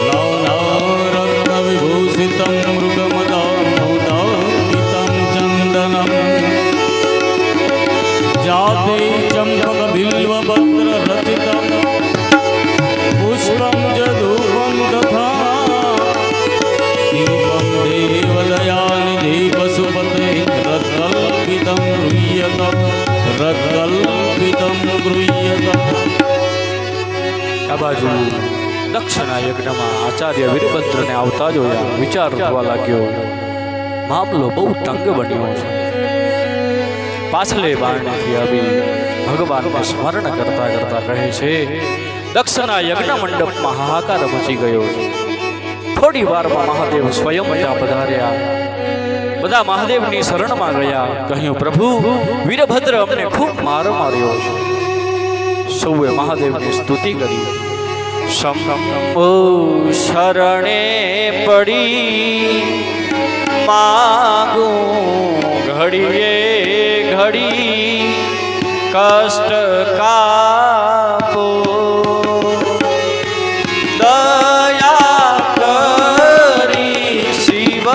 નાનારત્ન વિભૂષિતમ મૃગમદામોદાપિતમ ચંદનમ જાતે ચંપક બિલ્વપત્ર રચિતમ પુષ્પમ ચ ધૂપમ તથા દીપમ દેવદયાનિધિ પશુપતે રત્કલ્પિતમ ગૃહ્યતમ રત્કલ્પિતમ ગૃહ્યતમ. આ બાજુ દક્ષના યજ્ઞમાં આચાર્ય વીરભદ્રને આવતા જોયા વિચાર થવા લાગ્યો, મામલો બહુ તંગ બન્યો છે. પાછલે બારણેથી આવી ભગવાનને સ્મરણ કરતા કરતા કહે છે, દક્ષના યજ્ઞ મંડપમાં હાહાકાર મચી ગયો છે. થોડી વારમાં મહાદેવ સ્વયં ત્યાં પધાર્યા. બધા મહાદેવની શરણમાં ગયા. કહ્યું, પ્રભુ વીરભદ્ર અમને ખૂબ માર્યો છે. સૌએ મહાદેવની સ્તુતિ કરી. શંભો શરણે પડી માગું ઘડીએ ઘડી કષ્ટ કાપો દયા કરી શિવ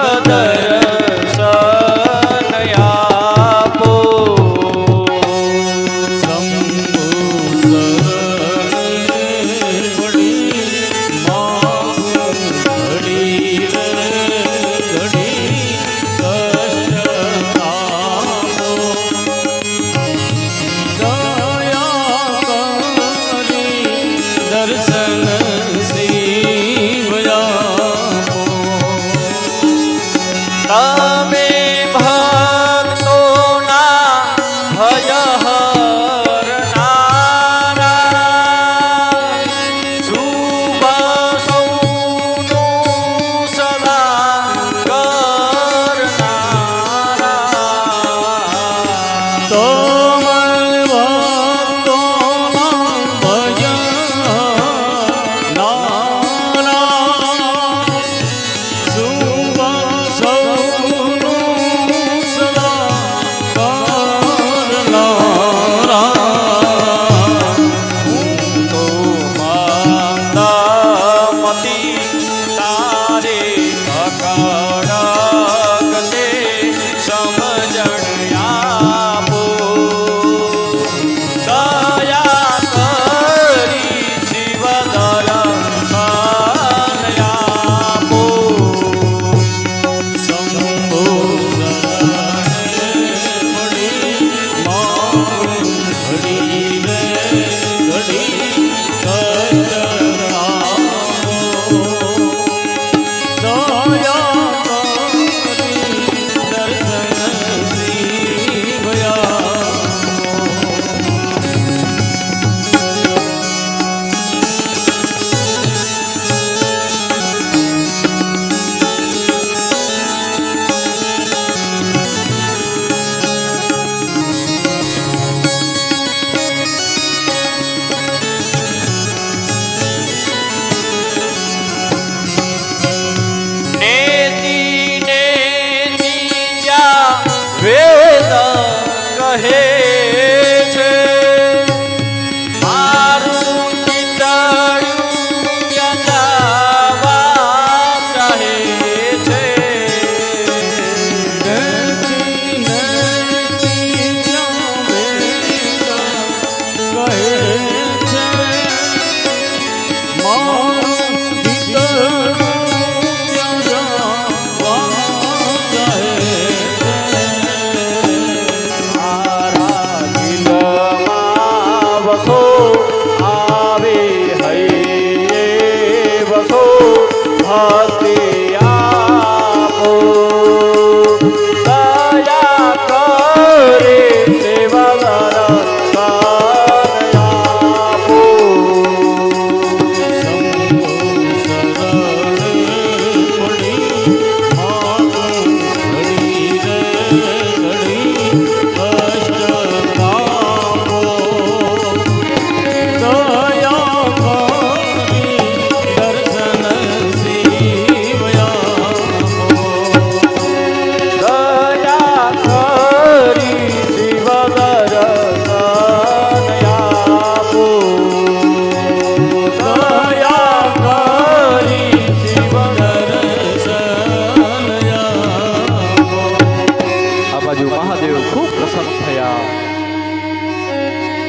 કહે છે મારું ચિતડ્યું જગાવા કહે છે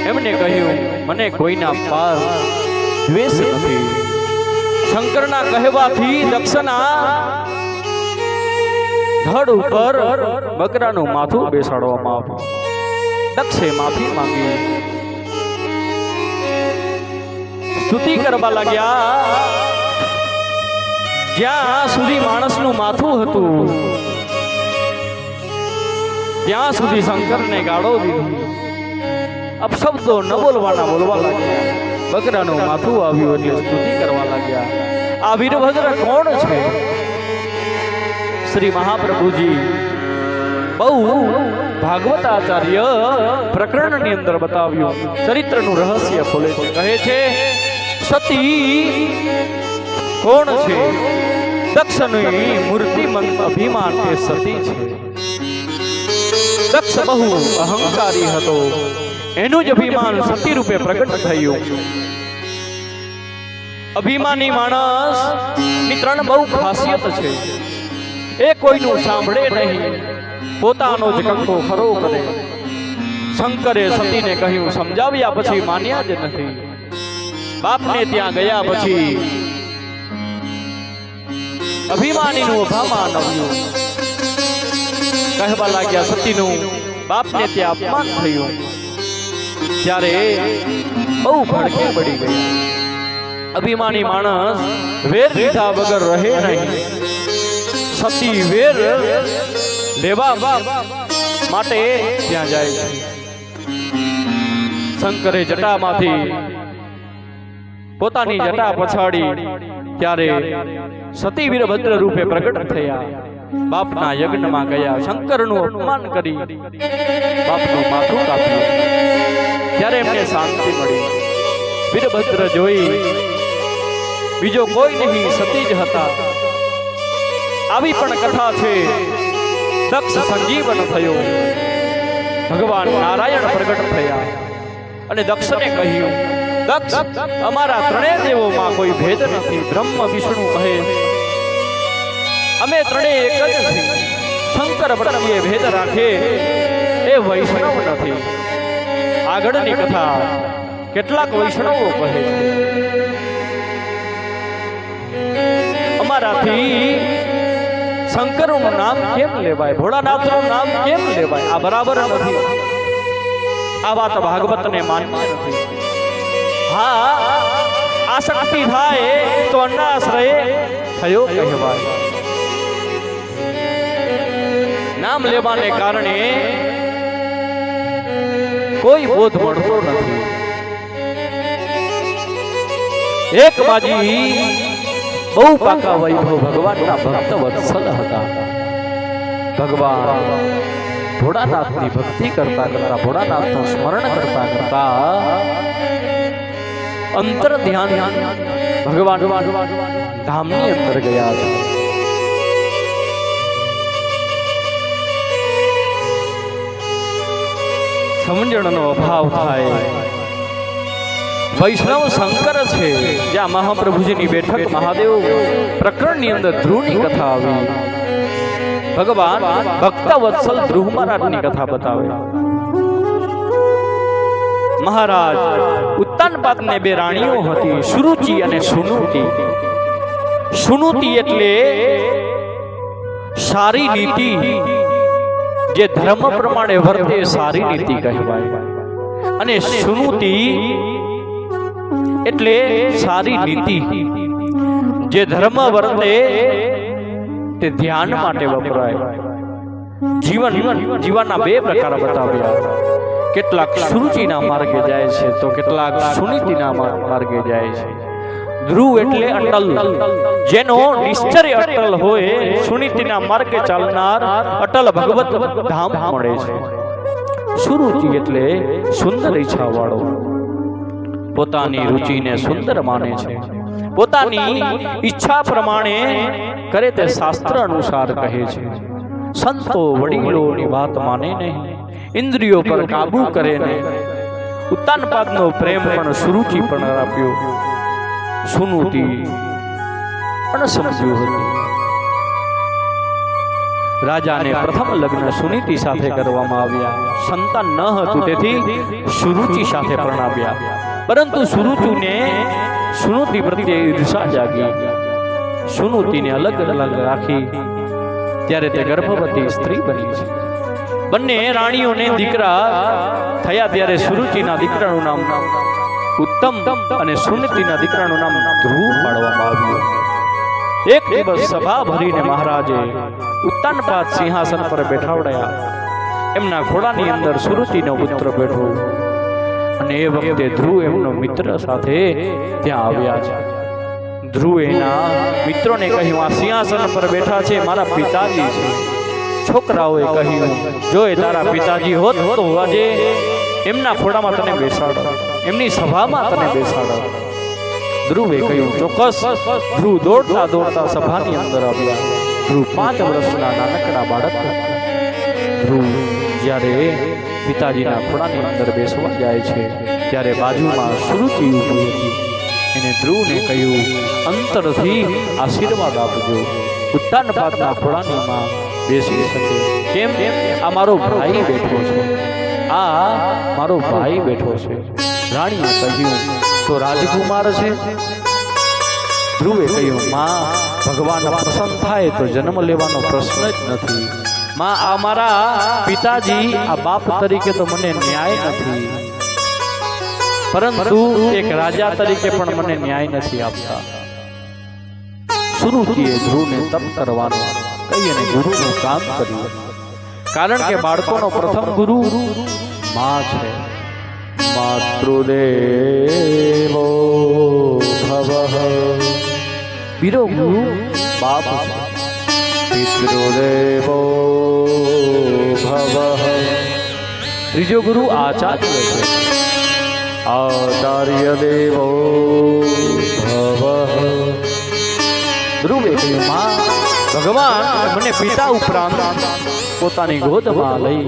એમને કહ્યું મને કોઈના પાર દ્વેષ નથી. શંકરના કહેવાથી દક્ષના ધડ ઉપર બકરાનું માથું બેસાડવામાં આવ્યું. દક્ષે માફી માંગી, સ્તુતિ કરવા લાગ્યા. જ્યાં સુધી માણસનું માથું હતું ત્યાં સુધી શંકરને ગાળો દીધી. અપશબ્દો ન બોલવા લાગ્યા. બકરાનું માથું આવ્યું એટલે સ્તુતિ કરવા લાગ્યા. આ વીરભદ્ર કોણ છે? શ્રી મહાપ્રભુજી બહુ ભાગવતાચાર્ય પ્રકરણની અંદર બતાવ્યું, ચરિત્રનું રહસ્ય ખોલે છે. કહે છે સતી કોણ છે? દક્ષની મૂર્તિમંત અભિમાન એ સતી છે. દક્ષ બહુ અહંકારી હતો, એનું જ અભિમાન સતી રૂપે પ્રગટ થયું. અભિમાની માણસ ની ત્રણ બહુ ખાસિયત છે. એ કોઈનું સાંભળે નહીં, પોતાનો જ કંકો ખરો કરે. શંકરે સતીને કહ્યું, સમજાવ્યા પછી માન્યા જ નથી. બાપને ત્યાં ગયા પછી અભિમાનીનું અભિમાન આવ્યું. કહેવા લાગ્યા સતીનું બાપને ત્યાં અપમાન થયું. ત્યારે બહુ ભડકે પડી ગયા. અભિમાની માણસ વેર લીધા વગર રહે નહીં. સતી વેર લેવા માટે ત્યાં જાય છે. શંકરે જટામાંથી પોતાની જટા પછાડી ત્યારે સતી વીરભદ્ર રૂપે પ્રગટ થયા. બાપના યજ્ઞમાં ગયા, શંકરનું અપમાન કરી બાપનું માથું કાપ્યું. ત્યારે એમને શાંતિ મળી. વીરભદ્ર જોઈ બીજો કોઈ નહીં, સતી જ હતા. આવી પણ કથા છે. દક્ષ સંજીવન થયો, ભગવાન નારાયણ પ્રગટ થયા અને દક્ષને કહ્યું, દક્ષ અમારા ત્રણેય દેવોમાં કોઈ ભેદ નથી. બ્રહ્મ વિષ્ણુ મહેશ અમે ત્રણેય એક જ છીએ. શંકર પ્રત્યે ભેદ રાખે એ વૈષ્ણવ નથી. આગળની કથા કેટલાક વૈષ્ણવો કહે છે, અમારાથી શંકરનું નામ કેમ લેવાય, ભોળાનાથનું નામ કેમ લેવાય? આ બરાબર નથી. આ વાત ભાગવતને માન્ય નથી. હા, આસક્તિ થાય તો અન્નાશ્રય થયો કહેવાય. નામ લેવાને કારણે કોઈ બોધ મળતો નથી. એક બાજી બહુ પાકા વૈભવ ભગવાનના ભક્ત વત્સલ હતા. ભગવાન ભોળાનાથની ભક્તિ કરતા કરતા, ભોળાનાથનું સ્મરણ કરતા કરતા અંતર ધ્યાન ભગવાન ધામની અંદર ગયા છે. સમજણનો અભાવ થાય. વૈષ્ણવ શંકર છે, જ્યાં મહાપ્રભુજીની બેઠક મહાદેવ પ્રકરણની અંદર ધ્રુવની કથા આવી. ભગવાન ભક્ત વત્સલ ધ્રુવ મહારાજની કથા બતાવે. મહારાજ ઉત્તાનપાદને બે રાણીઓ હતી, સુરુચિ અને સુનુતિ. સુનુતિ એટલે સારી નીતિ, જે ધર્મ પ્રમાણે વર્તે સારી નીતિ કહેવાય. અને સુનુતિ એટલે સારી નીતિ, જે ધર્મ વર્તે તે ધ્યાન માટે વપરાય. જીવનના બે પ્રકાર બતાવ્યા. કેટલાક સુરુચિના માર્ગે જાય છે તો કેટલાક સુનીતિના માર્ગે જાય છે. ધ્રુવ એટલે અટલ, જેનો નિશ્ચય અટલ હોય. સુનીતિના માર્ગે ચાલનાર અટલ ભગવત ધામ મળે છે. સુરુચિ એટલે સુંદર ઈચ્છા વાળો, પોતાની રુચિને સુંદર માને છે, પોતાની ઈચ્છા પ્રમાણે કરે તે શાસ્ત્ર અનુસાર કહે છે. સંતો વડીલોની વાત માને નહીં, ઇન્દ્રિયો પર કાબુ કરે નહીં. ઉત્તાનપાદનો પ્રેમ પણ સુરુચિ પણ આપ્યો. સુનુતિ અણસમજ્યું હતું. રાજાને પ્રથમ લગ્ન સુનીતિ સાથે કરવામાં આવ્યા. સંતાન ન હતું, તેથી સુરુચિ સાથે પરણાવ્યા. પરંતુ સુનુતિ પ્રત્યે ઈર્ષા જાગી. સુનુતિને અલગ અલગ રાખી ત્યારે તે ગર્ભવતી સ્ત્રી બની છે. બંને રાણીઓને દીકરા થયા ત્યારે સુરુચિના દીકરાનું નામ ઉત્તમ અને સુનીતિના દીકરાનું નામ ધ્રુવ પાડવામાં આવ્યું. એક દિવસ સભા ભરીને મહારાજે ઉત્તાનપાદ સિંહાસન પર બેઠાવડ્યા. એમના ખોળાની અંદર સુરુચિનો પુત્ર બેઠો, અને એ વખતે ધ્રુવ એમનો મિત્ર સાથે ત્યાં આવ્યા છે. ધ્રુવ એના મિત્રોને કહ્યું, આ સિંહાસન પર બેઠા છે મારા પિતાજી છે. છોકરાઓએ કહ્યું, જો એ તારા પિતાજી હોત તો આજે એમના ખોળામાં તને બેસાડો, એમની સભામાં તને બેસાડો. ધ્રુવે કહ્યું, ચોક્કસ. ધ્રુવ દોડતા દોડતા સભાની અંદર આવ્યા. ધ્રુવ 5 વર્ષના નાનકડા બાળક હતા. ધ્રુવ જ્યારે પિતાજીના ખોળાની અંદર બેસવા જાય છે ત્યારે બાજુમાં સુરુચિ ઊભી હતી. એને ધ્રુવને કહ્યું, અંતરથી આશીર્વાદ આપજો. ઉત્તાનપાદના ખોળાની માં બેસી શકે. કેમ? આ મારો ભાઈ બેઠો છે, આ મારો ભાઈ બેઠો છે. રાણીએ કહ્યું, તો રાજકુમાર છે? ધ્રુવે કહ્યું, માં, ભગવાન પ્રસન્ન થાય તો જન્મ લેવાનો પ્રશ્ન જ નથી. માં, આ મારા પિતાજી આ બાપ તરીકે તો મને ન્યાય નથી, પરંતુ એક રાજા તરીકે પણ મને ન્યાય નથી આપતા. સુરુચિએ ધ્રુવને તપ કરવાનું કહી અને ગુરુનું કામ કર્યું. કારણ કે બાળકોનો પ્રથમ ગુરુ માં છે. માતૃદેવો ભવઃ, બીજો ગુરુ બાપ છે. પિતૃદેવો ભવઃ, ત્રીજો ગુરુ આચાર્ય છે. આચાર્ય દેવો ભવઃ. ધ્રુવે કહ્યું, માં, ભગવાન મને પિતા ઉપરાંત પોતાની ગોદમાં લઈ.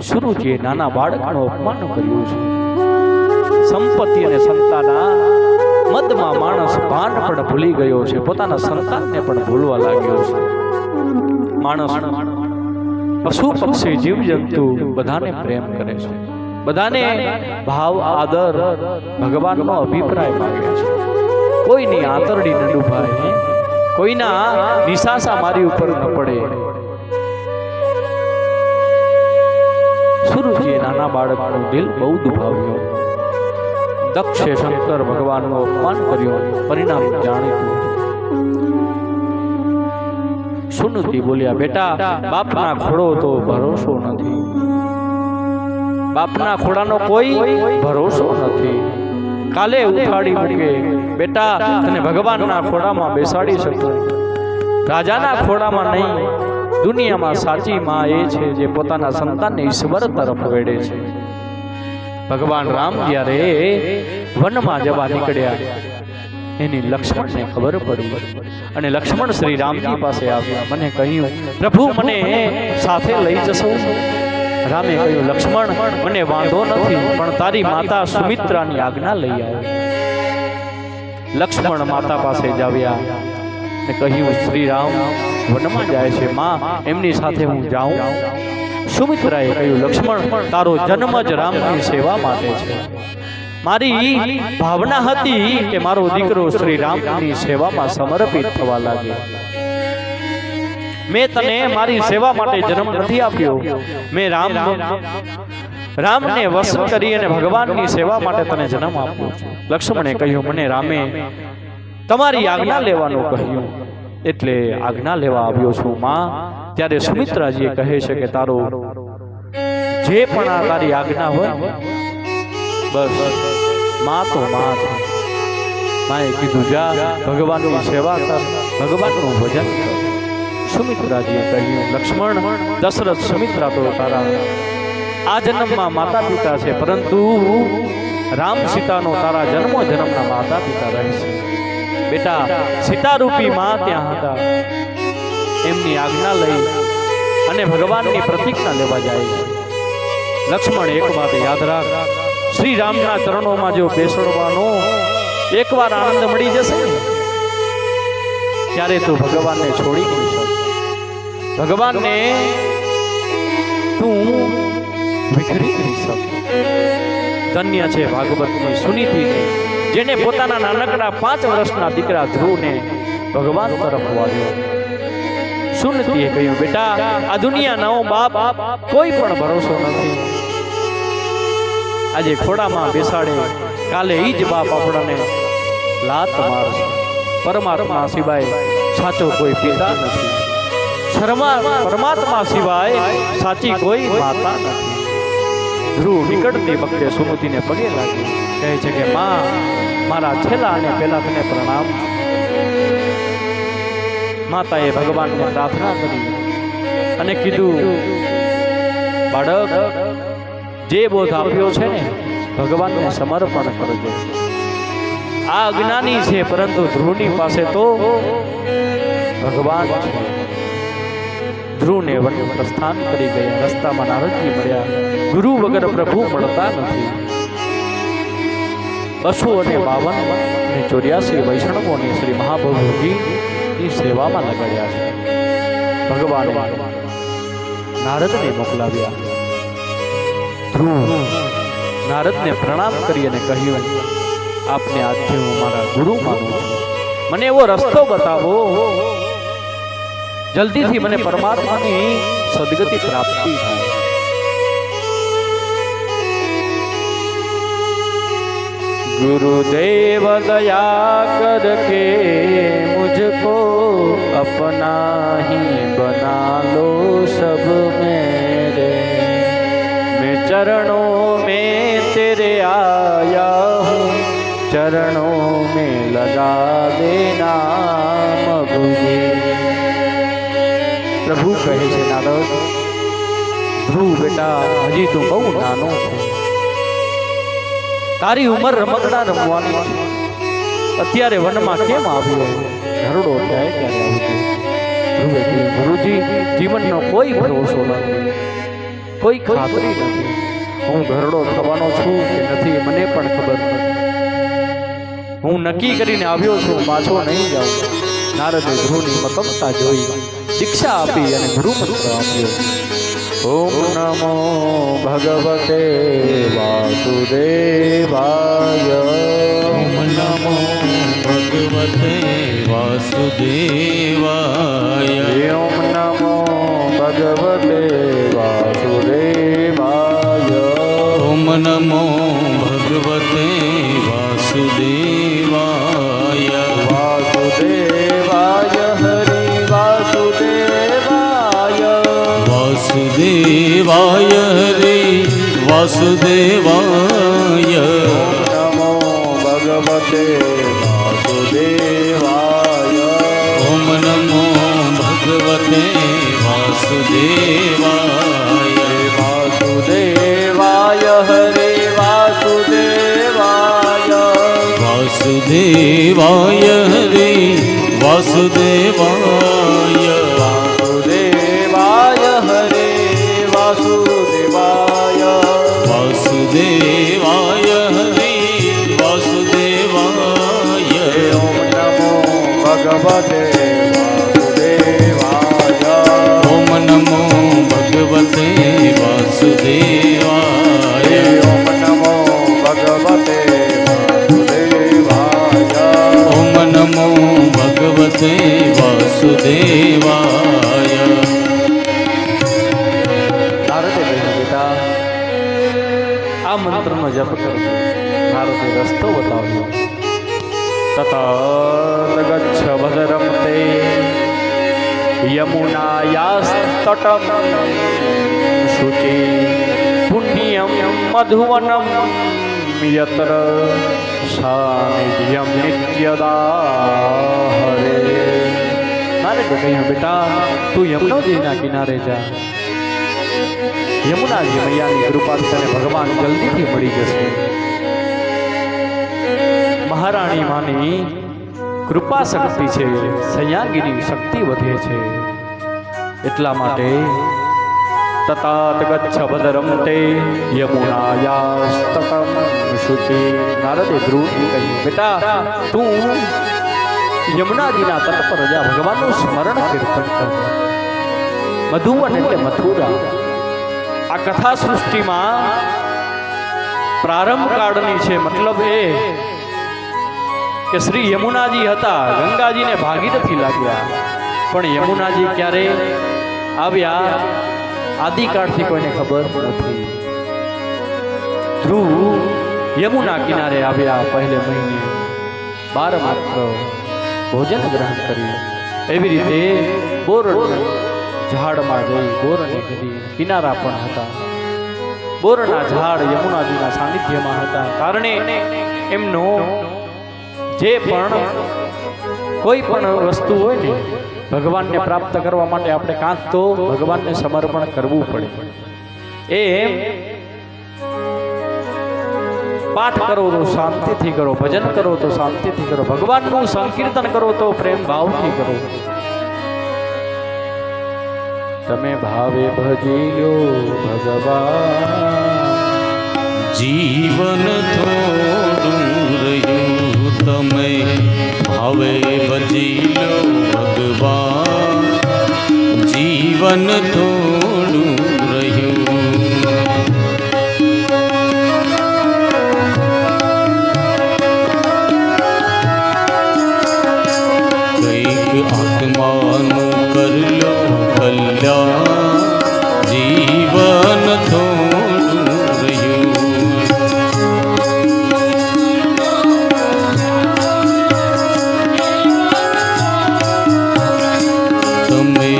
સુરુચિએ નાના બાળકનું અપમાન કર્યું છે. સંપત્તિ અને સંતાનના મદમાં માણસ ભાન પણ ભૂલી ગયો છે, પોતાના સંતાનને પણ ભૂલવા લાગ્યો છે. માણસ, પશુ પક્ષી, જીવ જંતુ બધાને પ્રેમ કરે છે, બધાને ભાવ આદર ભગવાનનો અભિપ્રાય માંગે છે. કોઈની આંતરડી ન ડૂબાય, કોઈના નિશાસા મારી ઉપર ન પડે. સુરુચિએ નાના બાળકનું દિલ બહુ દુભાવ્યું. દક્ષે શંકર ભગવાનનું અપમાન કર્યું. પરિણામ જાણીતું. સુનુતિ બોલ્યા, બેટા, બાપના ખોળો તો ભરોસો નથી, બાપના ખોળાનો કોઈ ભરોસો નથી. કાલે ઉઠાડી મૂકે. બેટા, તને ભગવાનના ખોળામાં બેસાડી શકું, રાજાના ખોળામાં નહીં. દુનિયામાં સાચી માં એ છે જે પોતાના સંતાનને ઈશ્વર તરફ વેડે છે. ભગવાન રામ જ્યારે વનમાં જવા નીકળ્યા, એની લક્ષ્મણને ખબર પડી અને લક્ષ્મણ શ્રી રામજી પાસે આવ્યા. મને કહ્યું, પ્રભુ મને સાથે લઈ જશો? રામે કહ્યું, લક્ષ્મણ, મને વાંધો નથી, પણ તારી માતા સુમિત્રાની આજ્ઞા લઈ આવ. લક્ષ્મણ માતા પાસે જ આવ્યા ને કહ્યું, શ્રી રામ વનમાં જાય છે, માં એમની સાથે હું જાઉં? સુમિત્રાએ કહ્યું, લક્ષ્મણ, તારો જન્મ જ રામની સેવા માટે છે. મારી ભાવના હતી કે મારો દીકરો શ્રી રામની સેવામાં સમર્પિત થવા લાગે. મેં તને મારી સેવા માટે જન્મ નથી આપ્યો, મેં રામને વશ કરી અને ભગવાનની સેવા માટે તને જન્મ આપ્યો. લક્ષ્મણે કહ્યું, મને રામે તમારી આજ્ઞા લેવાનું કહ્યું, એટલે આજ્ઞા લેવા આવ્યો છું માં. ત્યારે સુમિત્રાજીએ કહે છે કે તારો જે પણ આ તારી આજ્ઞા હોય બસ માં તો માં છે. માએ કીધું, જા ભગવાનની સેવા કર, ભગવાનનું ભજન કર. સુમિત્રાજીએ કહ્યું, લક્ષ્મણ, દશરથ સુમિત્રા તો તારા આ જન્મમાં માતા પિતા છે, પરંતુ રામ સીતાનો તારા જન્મો જન્મના માતા પિતા રહેશે. બેટા, સીતારૂપી માં ત્યાં હતા, એમની આજ્ઞા લઈ અને ભગવાનની પ્રતિજ્ઞા લેવા જાય છે. લક્ષ્મણ, એક વાત યાદ રાખ, શ્રી રામના ચરણોમાં જો બેસડવાનો એકવાર આનંદ મળી જશે ને, ત્યારે તું ભગવાનને છોડી નહીં શકે. ભગવાનને તું વિખરી નહીં શકે. ધન્ય છે ભાગવતની સુનીતિને, જેને પોતાના નાનકડા 5 વર્ષના દીકરા ધ્રુવને ભગવાન તરફ વાળ્યો. સુનીતિએ કહ્યું, બેટા, આ દુનિયાનો બાપ કોઈ પણ ભરોસો નથી. આજે ખોડામાં બેસાડે, કાલે ઈ જ બાપ આપણને લાત મારશે. પરમાત્મા સિવાય સાચો કોઈ પિતા નથી, પરમાત્મા સિવાય સાચી કોઈ માતા નથી. ધ્રુવ નીકળતી વખતે સુમતિને પગે લાગી, કહે છે કે માં, મારા છેલ્લા અને પહેલા તને પ્રણામ. માતાએ ભગવાનને પ્રાર્થના કરી અને કીધું, બાળક, જે બોધ આપ્યો છે ને, ભગવાનને સમર્પણ કરજો. આ અજ્ઞાની છે, પરંતુ ધ્રુવની પાસે તો ભગવાન છે. ધ્રુવને વન પ્રસ્થાન કરી ગયા. રસ્તામાં નારદજી મળ્યા. ગુરુ વગર પ્રભુ મળતા નથી. 252 અને 84 વૈષ્ણવોને શ્રી મહાપ્રભુજીની સેવામાં લગાડ્યા છે. ભગવાને નારદને મોકલાવ્યા. ધ્રુવ નારદને પ્રણામ કરી અને કહ્યું, આપને આજથી હું મારા ગુરુ માનું છું. મને એવો રસ્તો બતાવો, જલ્દીથી મને પરમાત્માની સદગતિ પ્રાપ્તિ થાય. गुरुदेव दया करके मुझको अपना ही बना लो सब मेरे, मैं चरणों में तेरे आया हूँ, चरणों में लगा देना मुझे. प्रभु કહે છે, નારદ, ધ્રુવ બેટા, હજી તું બહુ નાનો છે. તારી ઉંમર રમકડા રમવાની છે. અત્યારે વનમાં કેમ આવ્યો? ઘરડો થાય ત્યારે આવજો. ધ્રુવે કહ્યું, ગુરુજી, જીવનનો કોઈ ભરોસો નથી, કોઈ ખાતરી નથી. હું ઘરડો થવાનો છું કે નથી મને પણ ખબર નથી. હું નક્કી કરીને આવ્યો છું, પાછો નહીં જાઉં. નારદે ધ્રુવની મતમતા જોઈ, દીક્ષા આપી અને ગુરુ મંત્ર આપ્યો. ઓમ નમો ભગવતે વાસુદેવાય. ઓમ નમો ભગવતે વાસુદેવાય. ઓમ નમો ભગવતે વાસુદેવાય. ઓમ નમો ભગવતે વાસુદેવાય. વાસુદેવાય હરિ વાસુદેવાય. વાસુદેવાય હરે વાસુદેવાય. નમો ભગવતે વાસુદેવાય. ઓમ નમો ભગવતે વાસુદેવાય. વાસુદેવાય હરે વાસુદેવાય. વાસુદેવાય હરે વાસુદેવાય. વાસુદેવાય હરે વાસુદેવાય. ભગવતે વાસુદેવાય ઓમ નમો ભગવતે વાસુદેવાય ઓમ નમો ભગવતે વાસુદેવાય ઓમ નમો ભગવતે વાસુદેવાય નારદે કહ્યું બેટા આ મંત્રનો જપ કરજો. નારદે રસ્તો બતાવ્યો. તત ગચ્છ ભદ્રમ તે યમુનાયાસ્તટમ શુચિ પુણ્યમ મધુવનમ યત્ર સાનિધ્યમ નિત્યદા હરે. નારદે કહ્યું બેટા તું યમુનાજીના કિનારે જા. યમુનાજી મૈયાની કૃપાથી તને ભગવાન જલ્દીથી મળી જશે. મહારાણી માની કૃપા શક્તિ છે, સયાગીની શક્તિ વધે છે. એટલા માટે તતાત ગચ્છ ભદ્રમ તે યમુનાયાસ્તટમ શુચિ. નારદે ધ્રુવને કહ્યું બેટા તું યમુનાજીના તટ પર જા, ભગવાનનું સ્મરણ કીર્તન કર. મધુવન એટલે મથુરા. આ કથા સૃષ્ટિમાં પ્રારંભ કાળની છે. મતલબ એ કે શ્રી યમુનાજી હતા, ગંગાજીને ભાગીરથી લાગ્યા. પણ યમુનાજી ક્યારે આવ્યા આદિકાળથી કોઈને ખબર નથી. ધ્રુવ યમુના કિનારે આવ્યા પહેલે મહિને 12 માત્ર ભોજન ગ્રહણ કર્યું. એવી રીતે બોરડ ઝાડમાં જઈ બોરની નદી કિનારા પણ હતા. બોરના ઝાડ યમુનાજીના સાનિધ્યમાં હતા. કારણે એમનો જે પણ કોઈ પણ વસ્તુ હોય ને ભગવાનને પ્રાપ્ત કરવા માટે આપણે કાંક તો ભગવાનને સમર્પણ કરવું પડે. એમ પાઠ કરો તો શાંતિથી કરો, ભજન કરો તો શાંતિથી કરો, ભગવાનનું સંકીર્તન કરો તો પ્રેમ ભાવથી કરો. તમે ભાવે ભજી લો ભગવાન. જીવન થોડું રહ્યું તમે હવે ભજી લો ભગવાન. જીવન થોડું રહ્યું કઈક આત્માનું કર લો કલ્યાણ. જીવન થોડું રહ્યું તમે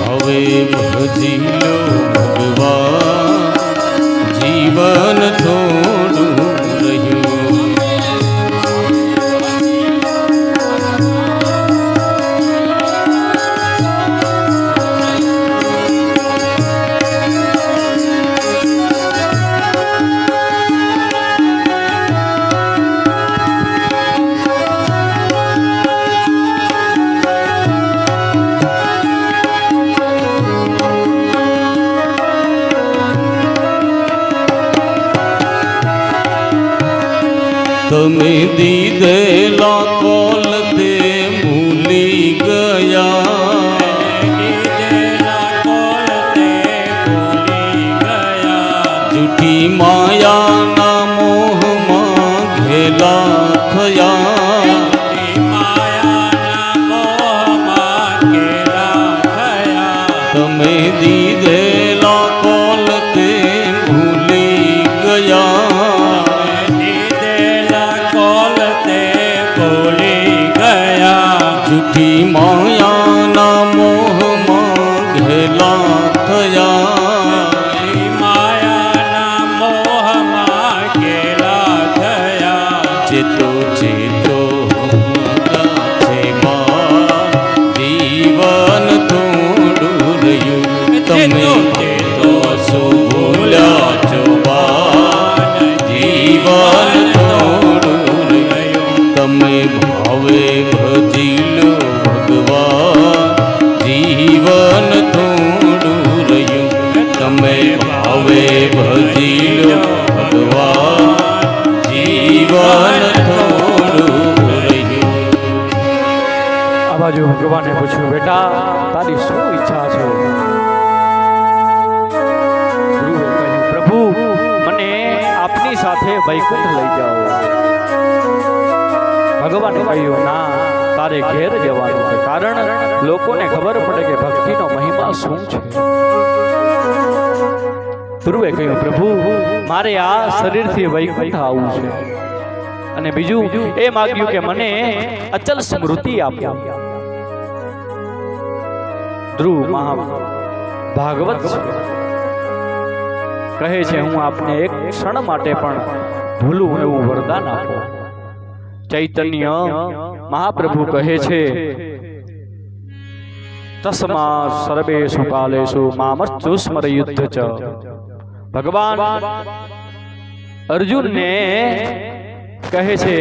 હવે ભજી લો ભગવાન. જીવન થોડું રહ્યું તમે દીધેલા કોલ તે ભૂલી ગયા. જૂઠી માયાના મોહમાં ઘેલા થયા. તમે દીધેલા કોલ તે ભૂલી ગયા. જૂઠી માયાના મોહમાં ઘેલા થયા. ચેતો ચેતો છે જીવન થોડું રહ્યું. તમે ચેતો શું ભૂલ્યા છો જીવન થોડું રહ્યું. તમે ભાવે ભજી લો ભગવાન. જીવન થોડું રહ્યું. તમે ભાવે ભજી લો ભગવાન. જીવન થોડું રહ્યું. બાજુ ભગવાને પૂછ્યું, બેટા તારી શું ઈચ્છા છે? ગુરુએ કહ્યું, પ્રભુ મને આપની સાથે વૈકુંઠ લઈ જાઓ. ભગવાને કહ્યું, ના, તારે ઘેર જવાનું છે, કારણ લોકોને ખબર પડે કે ભક્તિનો મહિમા શું છે. ધ્રુવે કહ્યું, પ્રભુ મારે આ શરીરથી વૈકુંઠ આવવું છે, અને બીજું એ માગ્યું કે મને અચલ સ્મૃતિ આપો. ધ્રુવ ભાગવત કહે છે, હું આપને એક ક્ષણ માટે પણ ભૂલું એવું વરદાન આપો. ચૈતન્ય મહાપ્રભુ કહે છે, તસ્માत् સર્વેષુ કાલેષુ મામર્ત્ય સ્મરયુદ્ધ ચ. ભગવાન અર્જુનને કહે છે,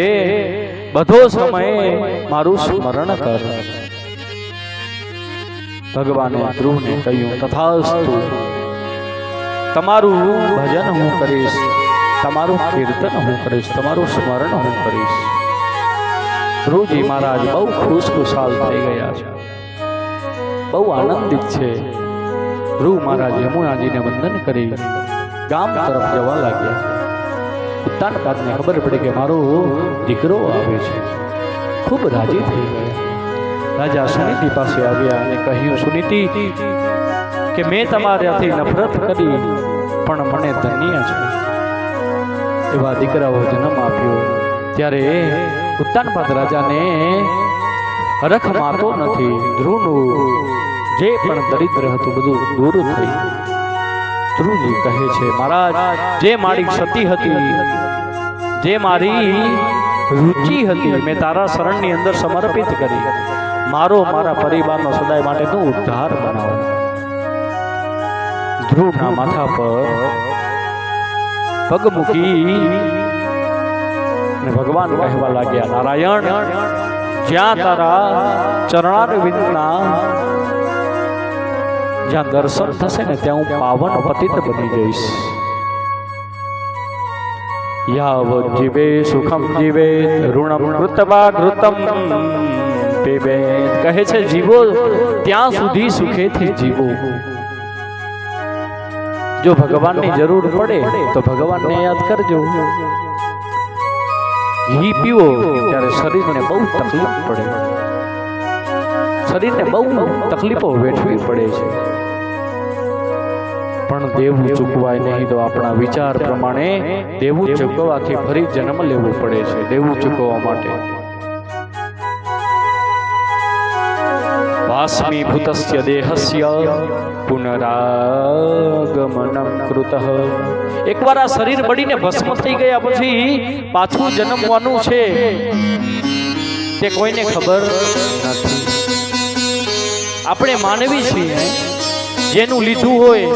બધો સમય મારું સ્મરણ કર. ભગવાને ધ્રુવને કહ્યું, તથાસ્તુ, તમારું ભજન હું કરીશ, તમારું કીર્તન હું કરીશ, તમારું સ્મરણ હું કરીશ. ધ્રુવજી મહારાજ બહુ ખુશખુશાલ થઈ ગયા છે, બહુ આનંદિત છે. ધ્રુવ મહારાજ યમુનાજીને વંદન કરી ગામ તરફ જવા લાગ્યા. ઉત્તાનપાદને ખબર પડી કે મારો દીકરો આવે છે, ખૂબ રાજી થઈ ગયા. રાજા સુનીતિ પાસે આવ્યા અને કહ્યું, સુનીતિ, કે મેં તમારાથી નફરત કરી પણ મને ધન્ય છે એવા દીકરાઓ જન્મ આપ્યો. ત્યારે ઉત્તાનપાદ રાજાને હરખ માતો નથી. ધ્રુવનું જે પણ દરિદ્ર હતું બધું દૂર થઈ. ધ્રુવજી કહે છે, મહારાજ, જે મારી સતી હતી, જે મારી રુચિ હતી, મેં તારા શરણની અંદર સમર્પિત કરી. મારા પરિવારનો સદાય માટેનો ઉદ્ધાર બનાવો. ધ્રુવના માથા પર પગ મૂકી અને ભગવાન કહેવા લાગ્યા, નારાયણ, જ્યાં તારા ચરણારવિંદના જ્યાં દર્શન થશે ને ત્યાં હું પાવન પતિત બની જઈશ. યાવત જીવે સુખમ જીવે ઋણમ કૃતવા ઘૃતમ પીબે. કહે છે, જીવો ત્યાં સુધી સુખેથી જીવો. જો ભગવાનની જરૂર પડે તો ભગવાનને યાદ કરજો. ઘી પીવો ત્યારે શરીરને બહુ તકલીફ પડે, શરીરને બહુ તકલીફો વેઠવી પડે છે, પણ દેવું ચૂકવાય નહીં. તો આપણા વિચાર પ્રમાણે દેવું ચૂકવવાથી ફરી જન્મ લેવો પડે છે. દેવું ચૂકવવા માટે વાસ્મીભૂતસ્ય દેહસ્ય પુનરાગમનમ કૃતઃ. એકવાર આ શરીર બળીને ભસ્મ થઈ ગયા પછી પાછું જન્મવાનું છે તે કોઈને ખબર નથી. આપણે માનવી છીએ, જેનું લીધું હોય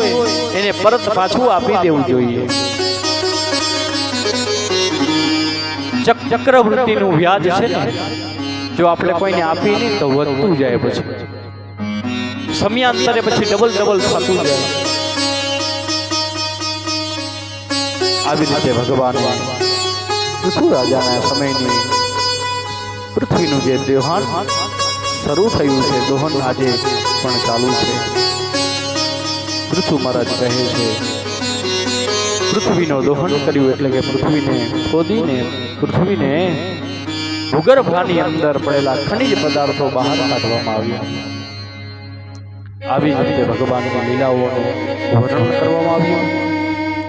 એને પરત પાછું આપી દેવું જોઈએ. ચક્રવૃત્તિનું વ્યાજ છે ને, જો આપણે કોઈને આપી નહીં તો વધતું જાય, પછી સમયાંતરે પછી ડબલ થતું જાય. આવી રીતે ભગવાન પૃથ્વીરાજાના સમયની પૃથ્વીનું જે દોહન શરૂ થયું છે, દોહન આજે પણ ચાલુ છે. પૃથ્વી મહારાજ કહે છે, પૃથ્વીનો દોહન કર્યું એટલે કે પૃથ્વીને ખોદીને પૃથ્વીને ભૂગર્ભની અંદર પડેલા ખનિજ પદાર્થો બહાર કાઢવામાં આવ્યા. આવી જ રીતે ભગવાનની લીલાઓનું વર્ણન કરવામાં આવ્યું.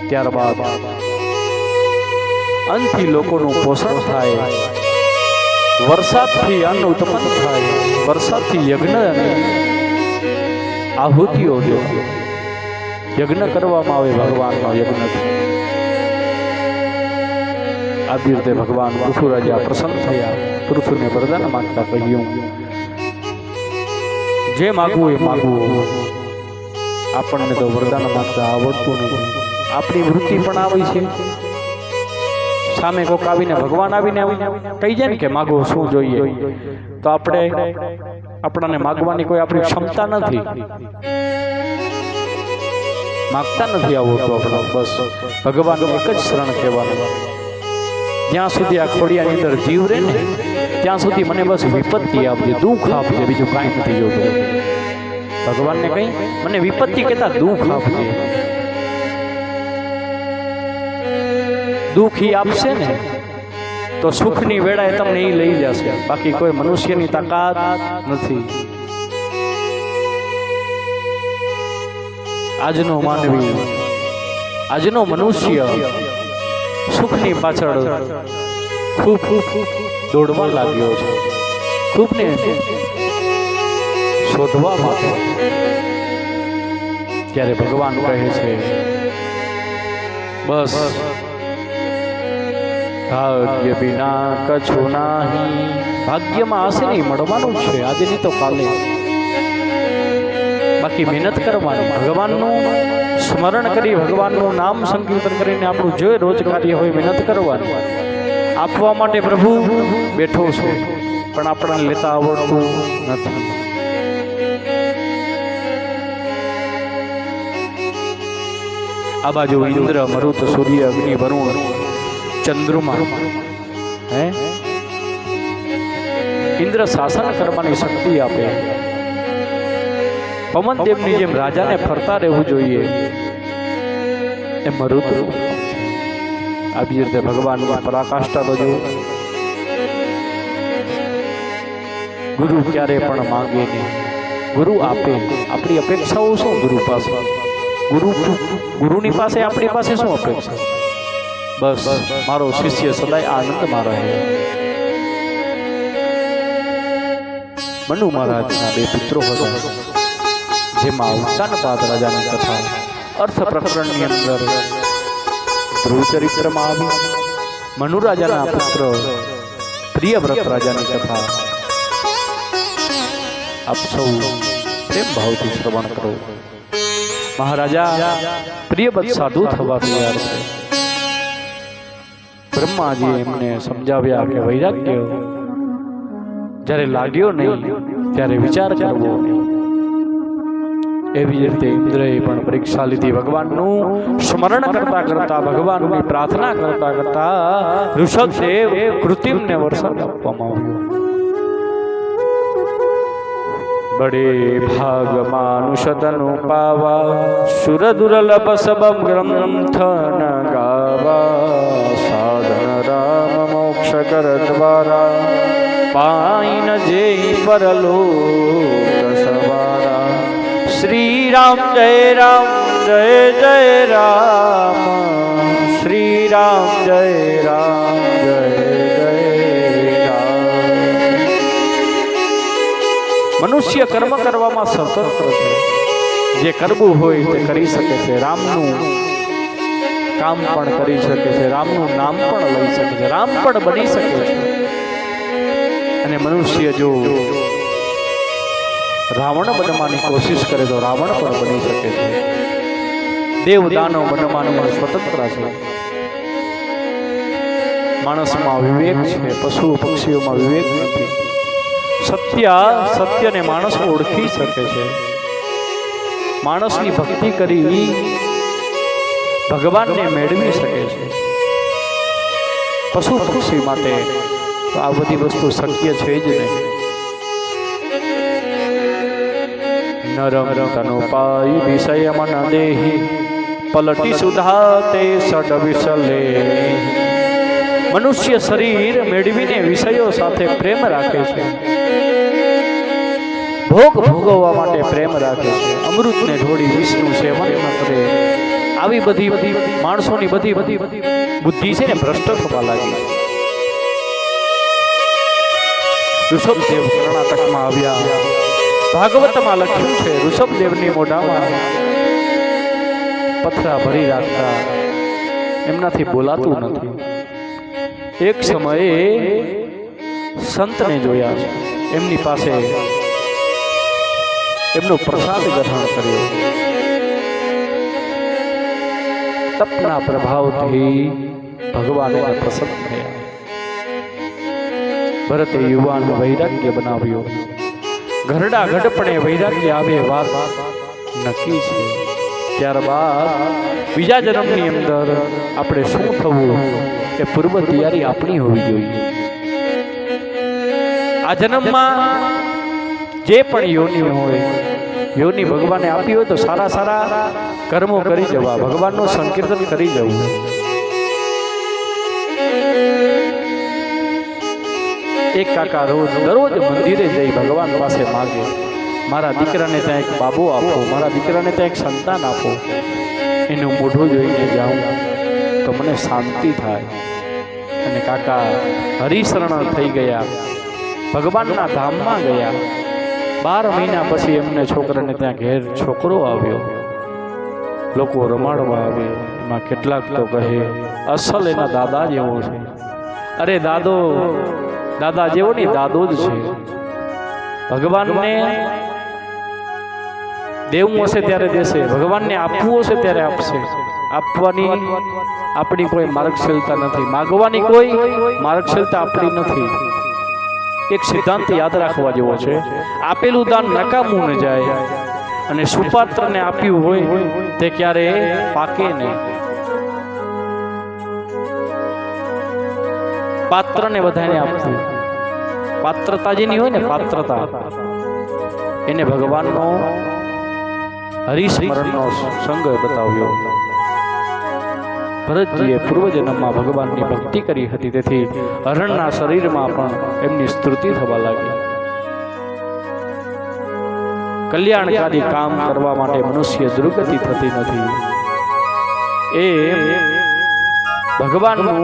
ત્યારબાદ અન્નથી લોકોનું પોષણ થાય, વરસાદથી અન્ન ઉત્પન્ન થાય, વરસાદથી યજ્ઞ અને આહુતિઓ યજ્ઞ કરવામાં આવે ભગવાનનો યજ્ઞ. આવી રીતે ભગવાન પૃથ્વીરાજા પ્રસન્ન થયા. પૃથ્વીને વરદાન માંગતા કહ્યું, જે માગવું એ માગવું. આપણને તો વરદાન માંગતા આવડતું નથી. આપણી વૃત્તિ પણ આવી છે. સામે કોક આવીને ભગવાન આવીને કહી જાય ને કે માગો શું જોઈએ, તો આપણને માગવાની કોઈ આપણી ક્ષમતા નથી, માગતા નથી આવડતું આપણે. બસ ભગવાન એક જ શરણ કહેવાનું. જ્યાં સુધી આ ખોડિયાની અંદર જીવ રહે ને ત્યાં સુધી મને બસ વિપત્તિ આપજે, દુઃખ આપજે, બીજું કાંઈ નથી જોતું. ભગવાનને કઈ મને વિપત્તિ કહેતા દુઃખ આપજે. દુઃખ ઈ આપશે ને તો સુખની વેળાએ તમને એ લઈ જશે, બાકી કોઈ મનુષ્યની તાકાત નથી. આજનો માનવી, આજનો મનુષ્ય સુખની પાછળ ખૂબ દોડવા લાગ્યો છે, ખૂબ ને શોધવા માટે. ત્યારે ભગવાન કહે છે બસ ભાગ્ય વિના કછું નાહી. ભાગ્યમાં હશે નહીં, મળવાનું જ છે, આજે નહીં તો કાલે. બાકી મહેનત કરવાની, ભગવાનનું સ્મરણ કરી, ભગવાનનું નામ સંકીર્તન કરીને આપણું જે રોજ કાર્ય હોય મહેનત કરવાની. આપવા માટે પ્રભુ બેઠો છે, પણ આપણને લેતા આવડતું નથી. આ બાજુ ઇન્દ્ર, મરુત, સૂર્ય, અગ્નિ, વરુણ, ચંદ્રમા, હે ઇન્દ્ર શાસન કરવાની શક્તિ આપે. પવન દેવની જેમ રાજાને ફરતા રહેવું જોઈએ એ મરુત. આવી રીતે ભગવાનની પરાકાષ્ઠા તો જો. ગુરુ ક્યારે પણ માંગે નહીં, ગુરુ આપે. આપણી અપેક્ષાઓ શું ગુરુ પાસે? ગુરુની પાસે આપણી પાસે શું અપેક્ષા? બસ મારો શિષ્ય સદાય આનંદમાં રહે. મનુ મહારાજના 2 પુત્રો હતા, જેમાં ઉત્તાનપાદ રાજાની કથા અર્થ પ્રકરણની અંદર ધ્રુવ ચરિત્રમાં આવી. મનુ રાજાના પુત્ર પ્રિયવ્રત રાજાની કથા આપ સૌ પ્રેમ ભાવથી શ્રવણ કરો. મહારાજા પ્રિયવ્રત સાધુ થવા તૈયાર છે. બ્રહ્માજી એમને સમજાવ્યા કે વૈરાગ્ય જ્યારે લાગ્યો નહીં ત્યારે વિચાર કરવો. એવી રીતે ઇન્દ્રએ પણ પરીક્ષા લીધી. ભગવાનનું સ્મરણ કરતા કરતા, ભગવાનની પ્રાર્થના કરતા કરતા ઋષભદેવ કૃત્રિમને વરસાદ આપવામાં આવ્યો. બડે ભાગ માનુષ તનુ પાવા, સુર દુર્લભ સબમ ગ્રંથ ન ગાવા. સાધન રામ મોક્ષ કર દ્વારા, પાઈ ન જે પરલોક સવારા. શ્રી રામ જય રામ જય જય રામ, શ્રી રામ જય રામ જય જય રામ. મનુષ્ય કર્મ કરવામાં સ્વતંત્ર છે. જે કરવું હોય તે કરી શકે છે. રામનું કામ પણ કરી શકે છે, રામનું નામ પણ લઈ શકે છે, રામ પણ બની શકે છે. અને મનુષ્ય જો રાવણ બનવાની કોશિશ કરે તો રાવણ પણ બની શકે છે. દેવ દાનવ બનવાનું પણ સ્વતંત્ર છે. માણસમાં વિવેક છે, પશુ પક્ષીઓમાં વિવેક નથી. સત્યને માણસ ઓળખી શકે છે. માણસની ભક્તિ કરી ભગવાનને મેળવી શકે છે. પશુ પક્ષી માટે તો આ બધી વસ્તુ શક્ય છે જ નહીં. નરમ તનો પાઈ વિષય મન દેહી, પલટી સુધા તે સડ વિસલે. મનુષ્ય શરીર મેળવીને વિષયો સાથે પ્રેમ રાખે છે, ભોગ ભોગવવા માટે પ્રેમ રાખે છે. અમૃતને ઢોળી વિષ્ણુ સેવન ન કરે. આવી બધી માણસોની બધી બુદ્ધિ છે ને ભ્રષ્ટ થવા લાગી. ઋષભદેવ કર્ણાટકમાં આવ્યા. ભાગવતમાં લખ્યું છે ઋષભદેવની મોઢામાં પથરા ભરી રાખતા, એમનાથી બોલાતું નથી. એક સમયે સંતને જોયા છે, એમની પાસે એમનો પ્રસાદ ગ્રહણ કર્યો. તપના પ્રભાવથી ભગવાન એને પ્રસન્ન થયા. ભરતે યુવાન વૈરાગ્ય બનાવ્યો. ઘરડા ઘડપણે વૈરાગ્ય આવે વાત નક્કી છે. ત્યારબાદ બીજા જન્મની અંદર આપણે શું થવું એ પૂર્વ તૈયારી આપણી હોવી જોઈએ. આ જન્મમાં જે પણ યોનિ હોય, યોનિ ભગવાને આપી હોય તો સારા સારા કર્મો કરી જવા, ભગવાનનું સંકીર્તન કરી જવું. એક કાકા દરરોજ મંદિરે જઈ ભગવાન પાસે માગે, મારા દીકરાને ત્યાં એક બાબો આપો, મારા દીકરાને ત્યાં એક સંતાન આપો, એનું મોઢું જોઈને જાઉં તો મને શાંતિ થાય. અને કાકા હરિશરણ થઈ ગયા, ભગવાનના ધામમાં ગયા. 12 મહિના પછી એમને છોકરાને ત્યાં ઘેર છોકરો આવ્યો. લોકો રમાડવા આવે, એમાં કેટલાક તો કહે અસલ એના દાદા જેવો છે. અરે દાદા જેવો નહીં, દાદો જ છે. ભગવાનને દેવું હશે ત્યારે દેશે, ભગવાનને આપવું હશે ત્યારે આપશે. આપવાની આપણી કોઈ માર્ગશીલતા નથી, માગવાની કોઈ માર્ગશીલતા આપણી નથી. એક સિદ્ધાંત યાદ રાખવા જેવો છે, આપેલું દાન નકામું ન જાય, અને સુપાત્રને આપ્યું હોય તે ક્યારે પાકે નહીં. પાત્રને બધાને આપવું, પાત્રતા જેની હોય ને, પાત્રતા એને ભગવાનનો હરિસ્મરણનો સંગ બતાવ્યો. ભરતજીએ પૂર્વજન્મમાં ભગવાનની ભક્તિ કરી હતી, તેથી હરણના શરીરમાં પણ એમની સ્તુતિ થવા લાગી. કલ્યાણકારી કામ કરવા માટે મનુષ્ય દુર્ગતિ થતી નથી. એ ભગવાનનું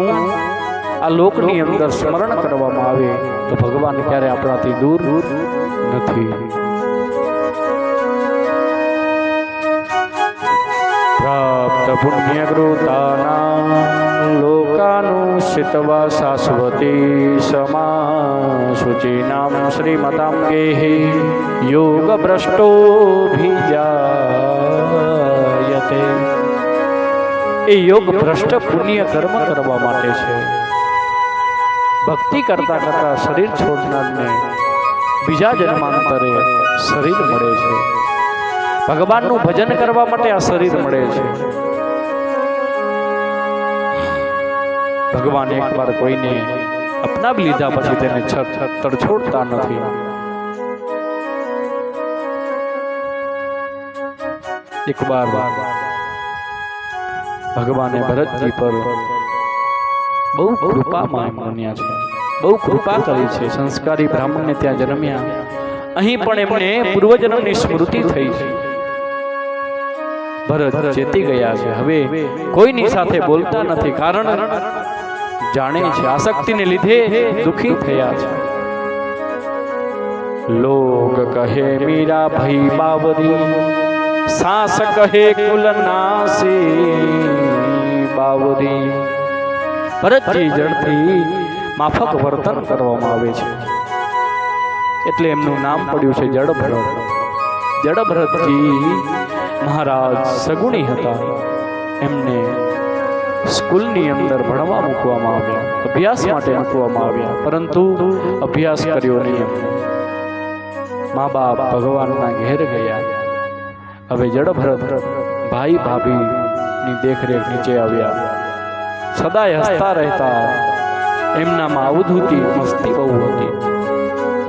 આ લોકની અંદર સ્મરણ કરવામાં આવે તો ભગવાન ક્યારે આપણાથી દૂર નથી. પ્રાપ્ત પુણ્યકૃતાના લોકાનુશિતવા શાશ્વતી સમા શુચિનામ શ્રીમતામ ગેહી યોગ ભ્રષ્ટોભિજાયતે. એ યોગ ભ્રષ્ટ પુણ્ય કર્મ કરવા માટે છે. ભક્તિ કરતા કરતા શરીર છોડનારને બીજા જન્માંતરે શરીર મળે છે. ભગવાનનું ભજન કરવા માટે આ શરીર મળે છે. ભગવાન એકવાર કોઈને અપનાવી લીધા પછી તેને તડછોડતા નથી. એકવાર ભગવાને ભરતજી પર બહુ કૃપા માન્યા છે, બહુ કૃપા કરી છે. સંસ્કારી બ્રાહ્મણને ત્યાં જન્મ્યા, અહીં પણ એમને પૂર્વજન્મની સ્મૃતિ થઈ છે. ભરત ચેતી ગયા છે, હવે કોઈની સાથે બોલતા નથી, કારણ જાણે છે આસક્તિને લીધે દુખી થયા છે. લોગ કહે મીરા ભઈ બાવરી, સાસ કહે કુલનાસી બાવરી. ભરતજી જડથી માફક વર્તન કરવામાં આવે છે, એટલે એમનું નામ પડ્યું છે જડભરત. જડભરતજી મહારાજ સગુણી હતા, એમને સ્કૂલની અંદર ભણવા મૂકવામાં આવ્યા, અભ્યાસ માટે મૂકવામાં આવ્યા, પરંતુ અભ્યાસ કર્યો નહીં. મા બાપ ભગવાનના ઘેર ગયા. હવે જડભરત ભાઈ ભાભીની દેખરેખ નીચે આવ્યા, સદાય હસતા રહેતા. એમનામાં અવધૂતિ મસ્તી બહુ હતી.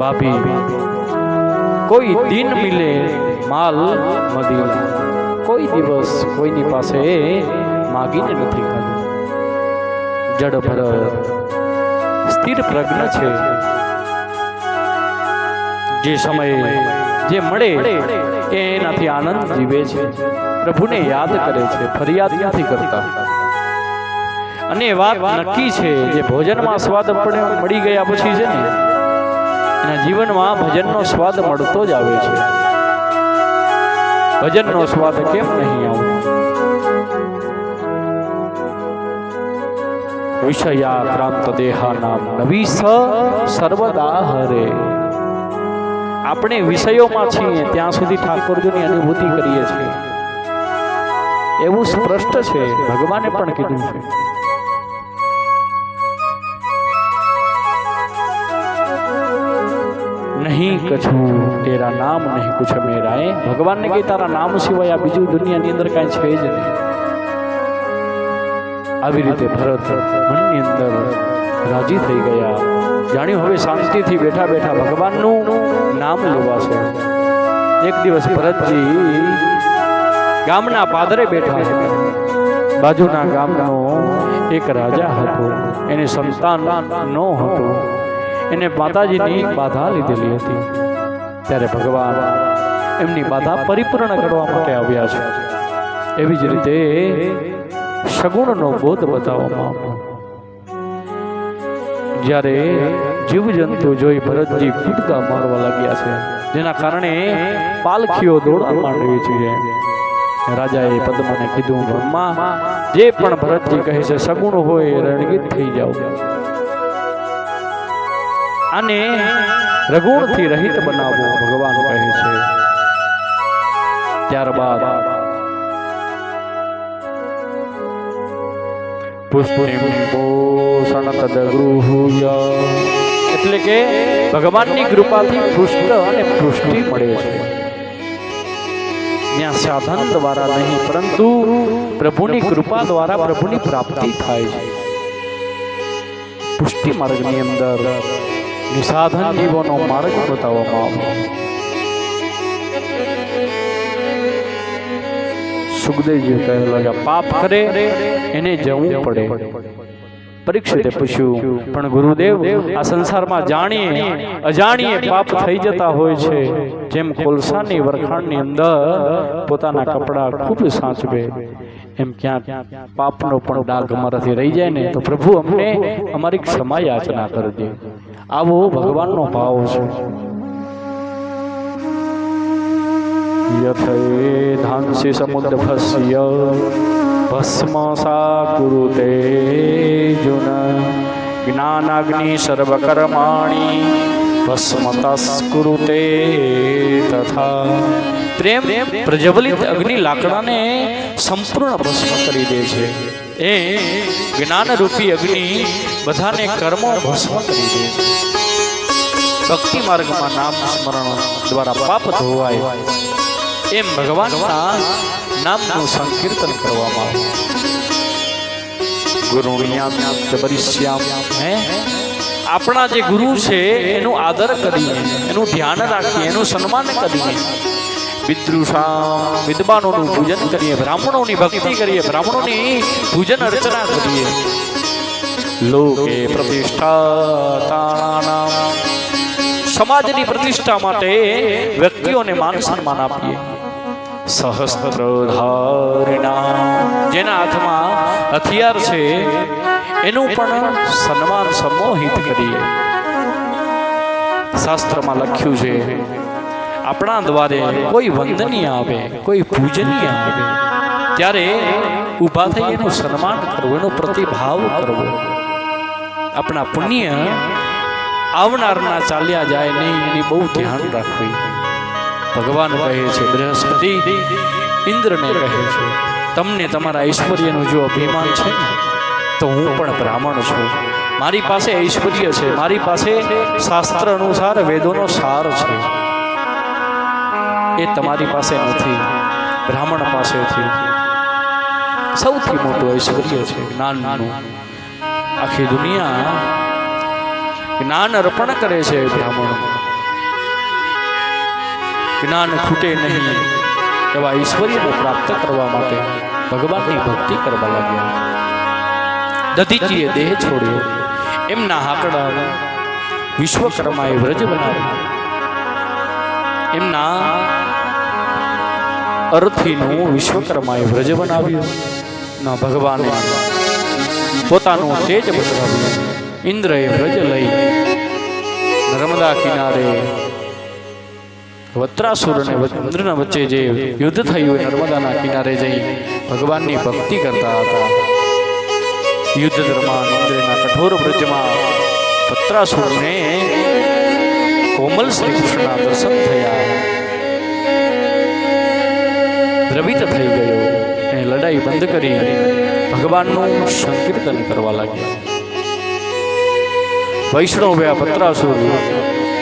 ભાભી કોઈ દિન મિલે માલ મદીના, કોઈ દિવસ કોઈની પાસે માગીને નથી ખાધું. જડભરત સ્થિર પ્રજ્ઞ છે, જે સમયે જે મળે એનાથી આનંદ જીવે છે, પ્રભુને યાદ કરે છે, ફરિયાદ નથી કરતા. અને વાત નક્કી છે, જે ભોજનમાં સ્વાદ મળી ગયા પછી છે ને, એના જીવનમાં ભજનનો સ્વાદ મળતો જ આવે છે. ભજનનો સ્વાદ કેમ નહીં આવે? વિષયાક્રાંત દેહાનામ નવી સર્વદા હરે. આપણે વિષયોમાં છીએ ત્યાં સુધી ઠાકોરજીની અનુભૂતિ કરીએ છીએ, એવું સ્પષ્ટ છે. ભગવાને પણ કીધું છે. નહીં કછું તેરા નામ નહીં કુછ મેરા. ભગવાનને કહે તારા નામ સિવાય આ બીજું દુનિયાની અંદર કાંઈ છે જ નહીં. આવી રીતે ભરત મનની અંદર રાજી થઈ ગયા. જાણ્યું હવે શાંતિથી બેઠા બેઠા ભગવાનનું નામ લેવાશે. એક દિવસ ભરતજી ગામના પાદરે બેઠા હતા. બાજુના ગામનો એક રાજા હતો. એને સંતાન ન હતું. એને માતાજીની બાધા લીધેલી હતી. ત્યારે ભગવાન એમની બાધા પરિપૂર્ણ કરવા માટે આવ્યા છે. એવી જ રીતે સગુણનો બોધ બતાવવામાં આવ્યો. જ્યારે જીવજંતુ જોઈ ભરતજી કૂદકા મારવા લાગ્યા છે, જેના કારણે પાલખીઓ દોડવા માંડી છે. રાજાએ પદ્મને કીધું, બ્રહ્મા જે પણ ભરતજી કહે છે સગુણ હોય રણગીત થઈ જાવ. આને રગુણથી રહિત બનાવો, ભગવાન કહે છે. ત્યારબાદ એટલે કે ભગવાનની કૃપાથી પુષ્ટ અને પુષ્ટિ મળે છે. ત્યાં સાધન દ્વારા નહીં પરંતુ પ્રભુની કૃપા દ્વારા પ્રભુની પ્રાપ્તિ થાય છે. પુષ્ટિ માર્ગની અંદર નિસાધન જીવોનો માર્ગ બતાવવામાં આવ્યો. સુખદેવજી કહેલા કે પાપ કરે એને જવું પડે. પરીક્ષિતે પૂછ્યું, પણ ગુરુદેવ આ સંસારમાં જાણીએ અજાણીએ પાપ થઈ જતા હોય છે. જેમ કોલસાની વરખાણની અંદર પોતાના કપડા ખૂબ સાચવે, એમ ક્યાંક પાપનો પણ ડાઘ અમારાથી રહી જાય ને તો પ્રભુ અમને અમારી ક્ષમા યાચના કરજે. આવો ભગવાનનો ભાવ છે. યથે ધાંસી સમુદ્રભસ્ય ભસ્મ સા કુરુતે જુન જ્ઞાનાગ્નિ સર્વકર્માણિ ભસ્મ તસ્કુરુતે તથા. પ્રેમ પ્રજ્વલિત અગ્નિ લાકડાને સંપૂર્ણ ભસ્મ કરી દે છે. એ જ્ઞાનરૂપી અગ્નિ બધાને કર્મો ભસ્મ કરી દે છે. ભક્તિ માર્ગમાં નામ સ્મરણ દ્વારા પાપ ધોવાય એમ ભગવાનના નામનું સંકીર્તન કરવામાં આવે. આપણા જે ગુરુ છે એનું આદર કરીએ, એનું ધ્યાન રાખીએ, એનું સન્માન કરીએ. વિદ્વાનોનું પૂજન કરીએ, બ્રાહ્મણોની ભક્તિ કરીએ, બ્રાહ્મણોની પૂજન અર્ચના કરીએ. લોકે પ્રતિષ્ઠા સમાજની પ્રતિષ્ઠા માટે વ્યક્તિઓને માન સન્માન આપીએ. સહસ્ત્રધારિણા જેના હાથમાં હથિયાર છે એનું પણ સન્માન સમોહિત કરીએ. શાસ્ત્રમાં લખ્યું છે આપણા દ્વારે કોઈ વંદનીય આવે, કોઈ પૂજનીય આવે ત્યારે ઊભા થઈ એનું સન્માન કરવું, એનો પ્રતિભાવ કરવો. આપણા પુણ્ય આવનારના ચાલ્યા જાય નહીં એની બહુ ધ્યાન રાખવી. ભગવાન કહે છે, બૃહસ્પતિ ઇન્દ્રને કહે છે, તમને તમારા ઐશ્વર્યનું જો અભિમાન છે તો હું પણ બ્રાહ્મણ છું. મારી પાસે ઐશ્વર્ય છે, મારી પાસે શાસ્ત્ર અનુસાર વેદોનો સાર છે. એ તમારી પાસે નથી. બ્રાહ્મણ પાસેથી સૌથી મોટું ઐશ્વર્ય છે જ્ઞાનનું. આખી દુનિયા જ્ઞાન અર્પણ કરે છે. બ્રાહ્મણ જ્ઞાન ખૂટે નહીં એવા ઐશ્વર્યને પ્રાપ્ત કરવા માટે ભગવાનની ભક્તિ કરવા લાગ્યા. દધીચીએ દેહ છોડ્યો. એમના હાકડા વિશ્વકર્માએ વ્રજ બનાવ્યો. એમના અર્થીનું વિશ્વકર્માએ વ્રજ બનાવ્યું. ના ભગવાને પોતાનું તેજ બતાવ્યું. ઇન્દ્રએ વ્રજ લઈ નર્મદા કિનારે વત્રાસુર અને ઇન્દ્રના વચ્ચે જે યુદ્ધ થયું નર્મદાના કિનારે જઈ ભગવાનની ભક્તિ કરતા હતા. યુદ્ધ દરમિયાન ઇન્દ્રના કઠોર વ્રજમાં વત્રાસુરને કોમલ શ્રી કૃષ્ણના દર્શન થયા. દ્રવિત થઈ ગયો. એને લડાઈ બંધ કરી ભગવાનનું સંકીર્તન કરવા લાગ્યા. વૈષ્ણવ્યા વત્રાસુર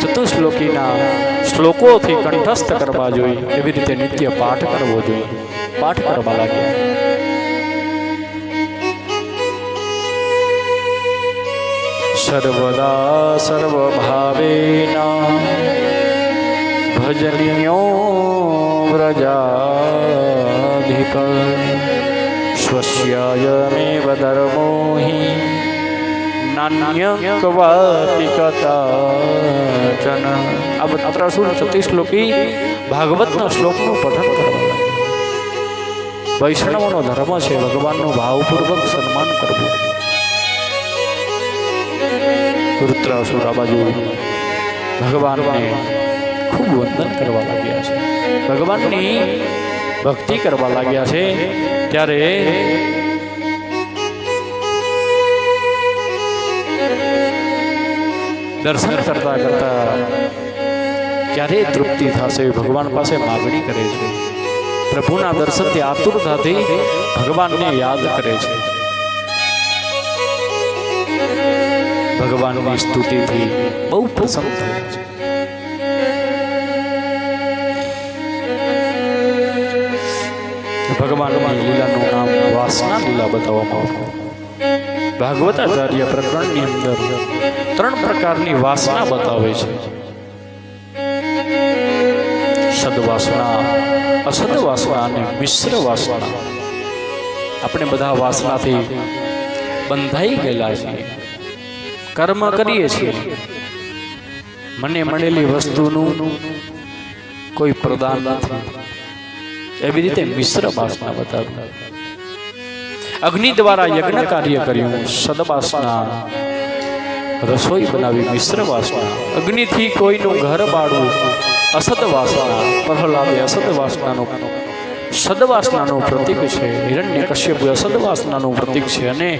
ચતુશ્લોકીના શ્લોકોથી કંઠસ્થ કરવા જોઈએ. એવી રીતે નિત્ય પાઠ કરવો જોઈએ. પાઠ કરવા લાગ્યા. સર્વદા સર્વભાવેન ભજનીયો વ્રજાધિપ સ્વસ્યાયમેવ ધર્મો હિ નાન્ય કવાતિ કથાચન. આ 336 શ્લોકી ભાગવતના શ્લોકનું પઠન કરવાનું. વૈષ્ણવનો ધર્મ છે ભગવાનનું ભાવપૂર્વક સન્માન કરવું. વૃત્રાસુર આ બાજુ ભગવાનને ખૂબ વંદન કરવા લાગ્યા છે, ભગવાનની ભક્તિ કરવા લાગ્યા છે. ત્યારે દર્શન કરતા કરતા ક્યારે તૃપ્તિ થશે ભગવાન પાસે માગણી કરે છે. પ્રભુના દર્શનથી આતુરતાથી ભગવાનને યાદ કરે છે. ભગવાનની સ્તુતિથી બહુ પ્રસન્ન થાય છે. ભગવાનની લીલાનું નામ વાસના લીલા બતાવવામાં આવ્યું. ભાગવતાચાર્ય પ્રકરણની અંદર 3 પ્રકારની વાસના બતાવે છે. સદવાસના, અસદવાસના અને મિશ્ર વાસના. આપણે બધા વાસનાથી બંધાઈ ગયેલા છીએ, કર્મ કરીએ છીએ. મને મળેલી વસ્તુનું કોઈ પ્રદાન નથી. એવી રીતે મિશ્ર વાસના બતાવી. અગ્નિ દ્વારા યજ્ઞ કાર્ય કર્યું, સદવાસના. રસોઈ બનાવી, મિશ્ર વાસના. અગ્નિથી કોઈનું ઘર બાળવું, અસદવાસના. પ્રહલાદે અસદવાસનાનું સદવાસનાનું પ્રતીક છે. હિરણ્યકશ્યપુ અસદવાસનાનું પ્રતીક છે અને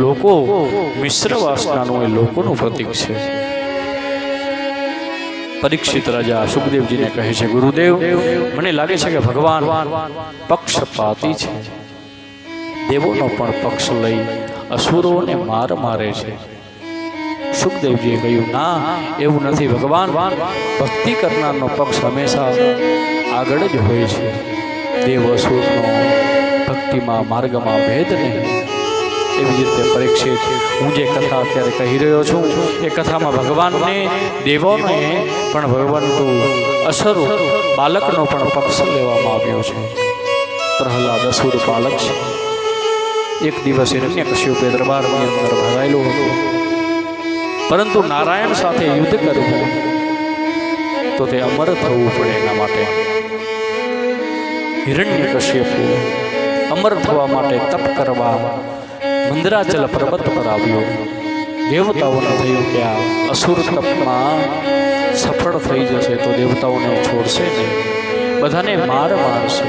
લોકો મિશ્ર વાસનાનું એ લોકોનું પ્રતીક છે. પરીક્ષિત રાજા સુખદેવજીને કહે છે, ગુરુદેવ, મને લાગે છે કે ભગવાન પક્ષપાતી છે. દેવોનો પણ પક્ષ લઈ અસુરોને મારે છે. સુખદેવજીએ કહ્યું, ના, એવું નથી. ભગવાન ભક્તિ કરનારનો પક્ષ હંમેશા આગળ જ હોય છે. દેવ અસુરનો ભક્તિમાં માર્ગમાં ભેદ નહીં. એવી જ રીતે પરીક્ષિત, હું જે કથા અત્યારે કહી રહ્યો છું એ કથામાં ભગવાનને, દેવોને પણ ભગવાનનું અસુર બાલકનો પણ પક્ષ લેવામાં આવ્યો છે. પ્રહલાદ અસુર બાલક છે. એક દિવસ હિરણ્યકશ્યપે દરબારની અંદર ભરાયેલો હતો, પરંતુ નારાયણ સાથે યુદ્ધ કરવું તો તે અમર થવું પડે. એના માટે હિરણ્યકશ્યપુ અમર થવા માટે તપ કરવા મંદરાચલ પર્વત પર આવ્યો. દેવતાઓને થયું કે આ અસુર તપમાં સફળ થઈ જશે તો દેવતાઓને છોડશે નહીં, બધાને મારશે.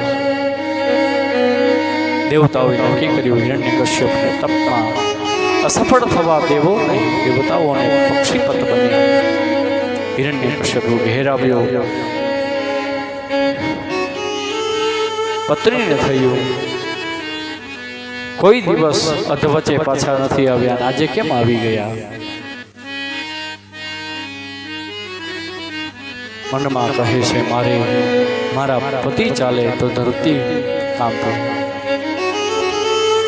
દેવતાઓએ નક્કી કર્યું હિરણ્યકશ્યપને તપમાં અસફળ થવા દેવો નહીં. દેવતાઓને પક્ષીપત બન્યા. હિરણ્યકશ્યપુ ઘેર આવ્યો. પત્નીને થયું, કોઈ દિવસ અધવચ્ચે પાછા નથી આવ્યા, આજે કેમ આવી ગયા? મનમાં કહે છે, મારા પતિ ચાલે તો ધરતી કાંપે.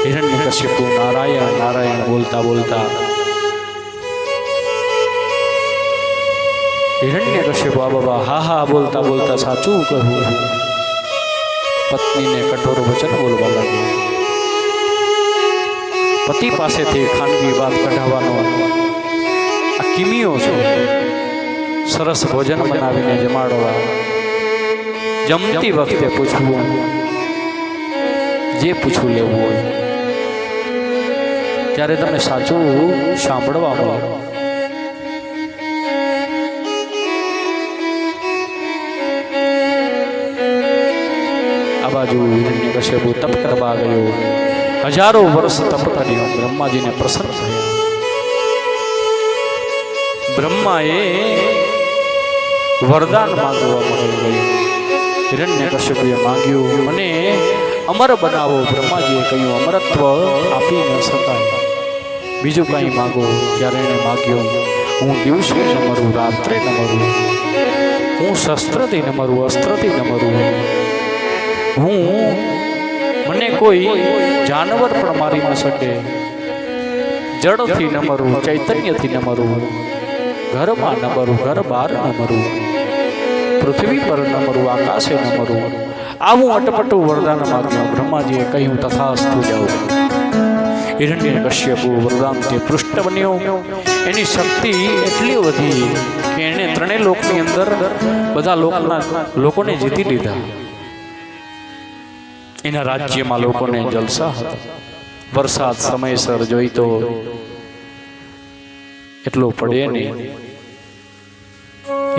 હિરણ્યકશ્યપુ નારાયણ નારાયણ બોલતા બોલતા હિરણ્યકશ્યપુ બાબા હા હા બોલતા બોલતા સાચું કહું. પત્નીને કઠોર વચન બોલવા લાગ્યો. પતિ પાસેથી ખાનગી વાત કઢાવવાનો આ કિમિયો છે. સરસ ભોજન બનાવીને જમાડવા, જમતી વખતે પૂછવું, જે પૂછવું લેવું હોય ત્યારે તમે સાચું સાંભળવા મળે. આ બાજુ હિરણ્યકશ્યપુ તપ કરવા ગયો. હજારો વર્ષ તપ કર્યો. બ્રહ્માજીને પ્રસન્ન થયા. બ્રહ્માએ વરદાન માંગવા માટે ગયું. હિરણ્યકશ્યપુએ માંગ્યું, મને અમર બનાવો. બ્રહ્માજીએ કહ્યું, અમરત્વ આપી ન શકાય, બીજું કંઈ માંગો. ત્યારે એણે માગ્યું, હું દિવસે ન મરું, રાત્રે ન મરું, હું શસ્ત્રથી ન મરું, અસ્ત્રથી ન મરું, મને કોઈ જાનવર પણ મારી ન શકે, જળથી ન મરવું, ચૈતન્યથી ન મરવું, ઘરમાં ન મરવું, ઘર બહાર ન મરવું, પૃથ્વી પર ન મરવું, આકાશે ન મરવું. આવું અટપટું વરદાન માગ્યું. બ્રહ્માજીએ કહ્યું તથાસ્તુ જાઓ. હિરણ્યકશ્યપુ વરદાનથી પૃષ્ઠ બન્યો. એની શક્તિ એટલી વધી કે એણે ત્રણેય લોકની અંદર બધા લોકોને જીતી લીધા. એના રાજ્યમાં લોકોને જલસા હતા. વરસાદ સમયસર જોઈતો એટલો પડે નહીં.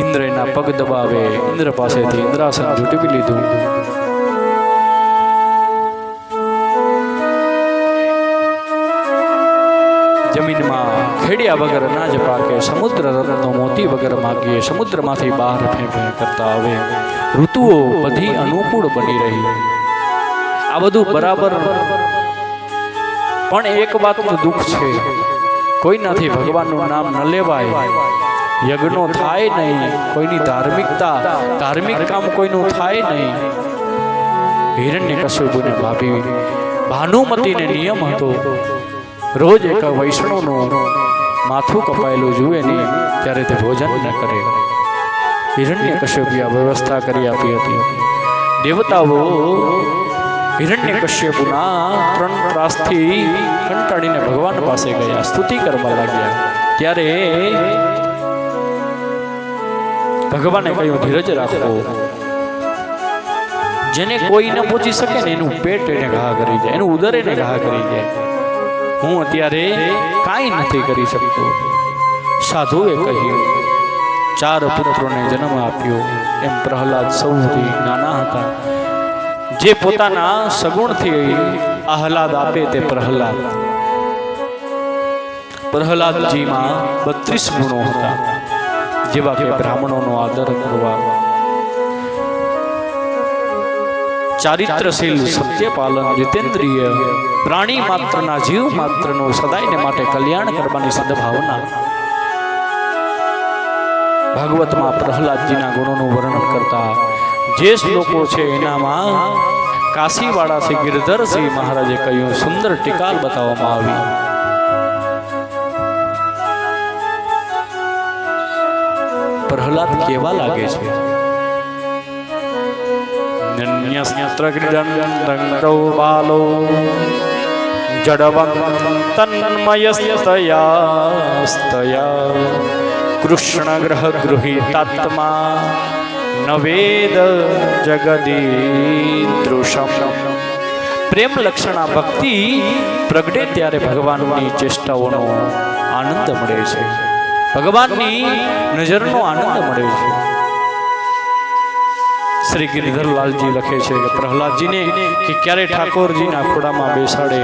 ઇન્દ્ર એના પગ દબાવે. ઇન્દ્ર પાસેથી ઇન્દ્રાસન ઝૂંટવી લીધું. જમીનમાં ખેડ્યા વગર અનાજ પાકે. સમુદ્ર રત્નો મોતી વગર માગીએ. સમુદ્રમાંથી બહાર ફેંફે કરતા આવે. ઋતુઓ બધી અનુકૂળ બની રહી. આ બધું બરાબર, પણ એક વાતનું દુઃખ છે. કોઈનાથી ભગવાનનું નામ ન લેવાય, યજ્ઞો થાય નહીં, કોઈની ધાર્મિક કામ કોઈનું થાય નહીં. હિરણ્યકશ્યપુને ભાનુમતીને નિયમ હતો, રોજ એક વૈષ્ણવનું માથું કપાયેલું જુએ નહીં ત્યારે તે ભોજન ન કરે. હિરણ્યકશ્યપે આ વ્યવસ્થા કરી આપી હતી. દેવતાઓ હિરણ્યકશ્યપુના 3 ત્રાસથી કંટાળીને ભગવાન પાસે ગયા, સ્તુતિ કરવા લાગ્યા. ત્યારે ભગવાને કહ્યું ધીરજ રાખો. જેને કોઈ ન પહોંચી શકે ને એનું પેટ એને ઘા કરી જાય, એનું ઉદર એને ઘા કરી જાય. હું અત્યારે કાંઈ નથી કરી શકતો. સાધુએ કહ્યું 4 પુત્રોને જન્મ આપ્યો. એમ પ્રહલાદ સૌથી નાના હતા. જે પોતાના સગુણથી આહલાદ આપે તે પ્રહલાદ. પ્રહલાદજીમાં 32 ગુણો હતા, જેવા કે બ્રાહ્મણોનો આદર કરવા, ચારિત્રશીલ, સત્યપાલન, જીતેન્દ્રિય, પ્રાણી માત્રના, જીવ માત્રનો સદાયને માટે કલ્યાણ કરવાની સદભાવના. ભાગવતમાં પ્રહલાદજીના ગુણોનું વર્ણન કરતા જે શ્લોકો છે એનામાં કાશીવાળા શ્રી ગિરધરસિંહ મહારાજે કહ્યું સુંદર ટીકાલ બતાવવામાં આવી. પ્રહલાદ કેવા લાગે છે? નન્યસ્ત્ર ક્રીડન્તો બાલો જડવંતન્મયસ્તયા કૃષ્ણ ગ્રહ ગૃહીતાત્મા નવેદ જગદીદૃશમ. પ્રેમ લક્ષણા ભક્તિ પ્રગટે ત્યારે ભગવાનની ચેષ્ટાઓનો આનંદ મળે છે, ભગવાનની નજરનો આનંદ મળે છે. શ્રી ગિરધરલાલજી લખે છે કે પ્રહલાદજીને કે ક્યારે ઠાકોરજીના ખોડામાં બેસાડે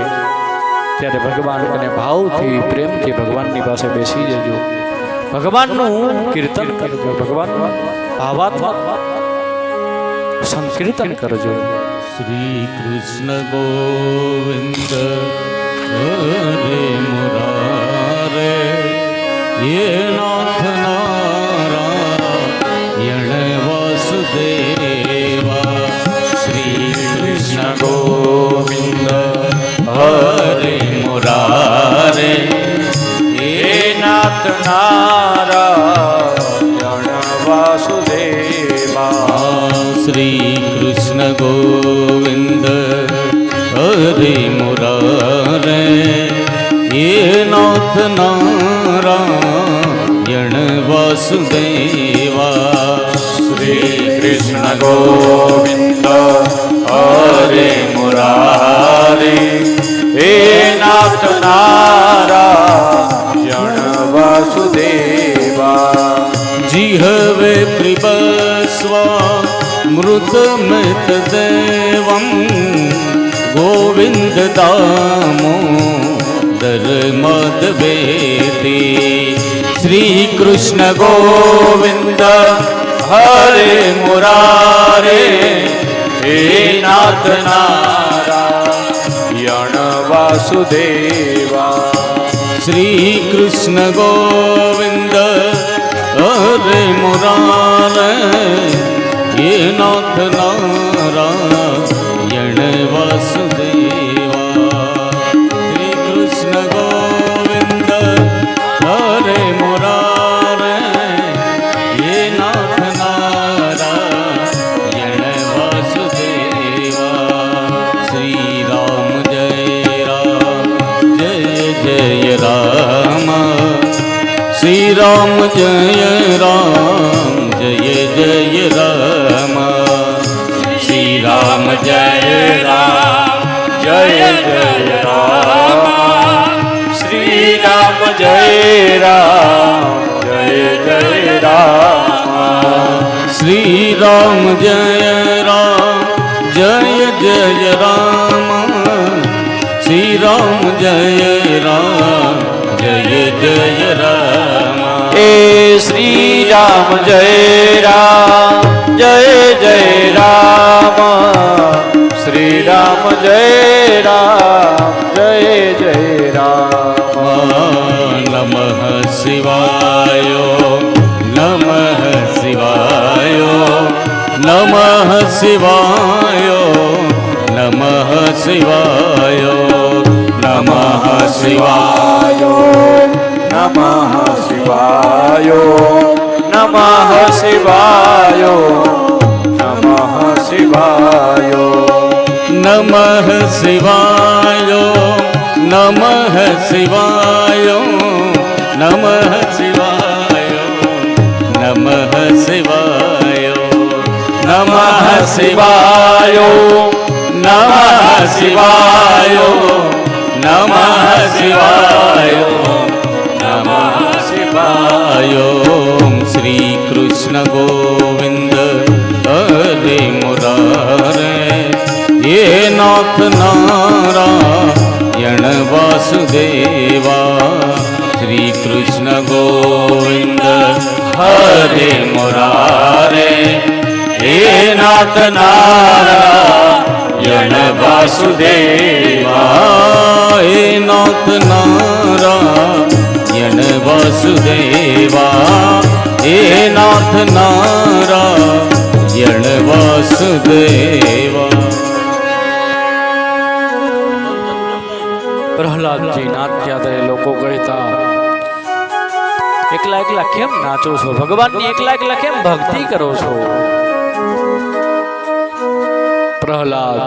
ત્યારે ભગવાન અને ભાવથી પ્રેમથી ભગવાનની પાસે બેસી જજો, ભગવાનનું કીર્તન કરજો, ભગવાનનું ભાવાત્મક સંકીર્તન કરજો. શ્રી કૃષ્ણ ગોવિંદ હરે મુરારે યે નાથ નારાયણ વાસુદેવા. શ્રી કૃષ્ણ ગોવિંદ હરે મુરારે યે નાથ નારાયણ વાસુદેવા. શ્રી કૃષ્ણ ગોવિંદ હરે મુરારે યે નાથ નારાયણ વાસુદેવા. શ્રી કૃષ્ણ ગોવિંદ હરે મુરારે યે નાથ નારાયણ વાસુદેવા. જીહવે પ્રિબસ્વ મૃતમૃત દેવં ગોવિંદ દામોદર મદવેતી. શ્રી કૃષ્ણ ગોવિંદ હરે મુરારે હે નાથ નારાયણ વાસુદેવા. શ્રી કૃષ્ણ ગોવિંદ હરે મુરારે ये नाथ नारायण वासुदेवा. श्री कृष्ण गोविंद રામ જય રામ જય જય રામ શ્રી રામ જય રામ જય જય રામ શ્રી રામ જય રામ જય જય રામ શ્રી રામ જય રામ જય જય રામ શ્રી રામ જય રામ જય જય રામ એ શ્રી રામ જય રામ જય જય રામ શ્રી રામ જય રામ જય જય રામ નમઃ શિવાય નમઃ શિવાય નમઃ શિવાય નમઃ શિવાય નમઃ શિવાય નમઃ શિવાય નમઃ શિવાય નમઃ શિવાય નમઃ શિવાય નમઃ શિવાય નમઃ શિવાય નમઃ શિવાય નમઃ શિવાય નમઃ શિવાય નમઃ શિવાય નમઃ શિવાય શ્રી કૃષ્ણ ગોવિંદ હરે મુરારે હે નાથ નારાયણ વાસુદેવા શ્રી કૃષ્ણ ગોવિંદ હરે મુરારે હે નાથ નારાયણ વાસુદેવા હે નાથ નારાયણ વાસુદેવા હે નાથ નારાયણ વાસુદેવા પ્રહલાદજી નાચ્યા ત્યારે લોકો કહેતા એકલા એકલા કેમ નાચો છો ભગવાનની એકલા એકલા કેમ ભક્તિ કરો છો પ્રહલાદ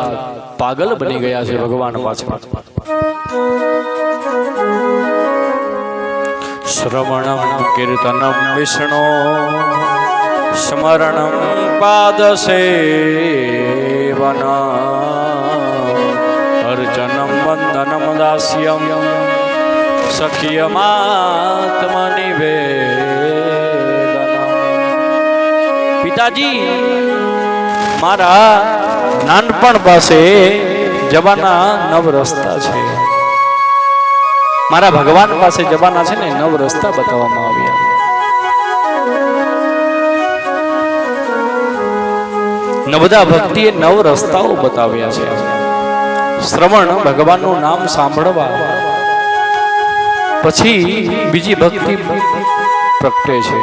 પાગલ બની ગયા છે ભગવાન પાછળ શ્રવણમ કીર્તનમ વિષ્ણુ સ્મરણમ પાદસેવના અર્ચનમ વંદનમ દાસ્યમ સખ્યમાત્મનિવેદનમ પિતાજી મારા નાનપણ પાસે જવાના નવ રસ્તા છે મારા ભગવાન પાસે જવાના છે ને નવ રસ્તા બતાવવામાં આવ્યા નવદા ભક્તિએ નવ રસ્તાઓ બતાવ્યા છે શ્રવણ ભગવાનનું નામ સાંભળવા પછી બીજી ભક્તિ પ્રગટે છે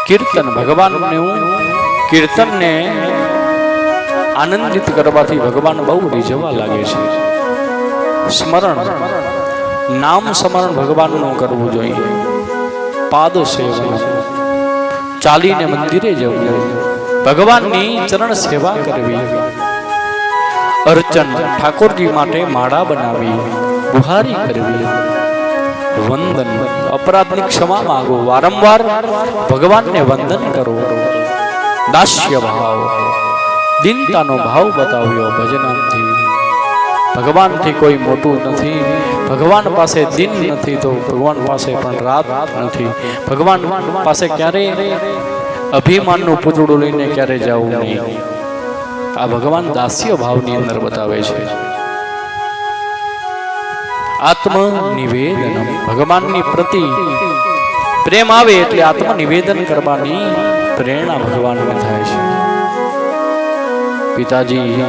કીર્તન ભગવાનનું કીર્તનને આનંદિત કરવાથી ભગવાન બહુ રીઝવવા લાગે છે સ્મરણ નામ સ્મરણ ભગવાનનું કરવું જોઈએ પાદ સેવન ચાલીને મંદિરે જવું ભગવાનની ચરણ સેવા કરવી અર્ચન ઠાકોરજી માટે માળા બનાવી બુહારી કરવી વંદન અપરાધની ક્ષમા માંગો વારંવાર ભગવાનને વંદન કરો દાસ્ય ભાવ દીનતાનો ભાવ બતાવ્યો ભજનાથી ભગવાનથી કોઈ મોટું નથી ભગવાન પાસે દિન નથી તો ભગવાન પાસે પણ રાત નથી ભગવાન પાસે ક્યારે અભિમાનનું પૂતળું લઈને ક્યારે જવું નહીં આ ભગવાન દાસ્ય ભાવની અંદર બતાવે છે આત્મનિવેદન ભગવાનની પ્રતિ પ્રેમ આવે એટલે આત્મનિવેદન કરવાની પ્રેરણા ભગવાનને થાય છે પિતાજી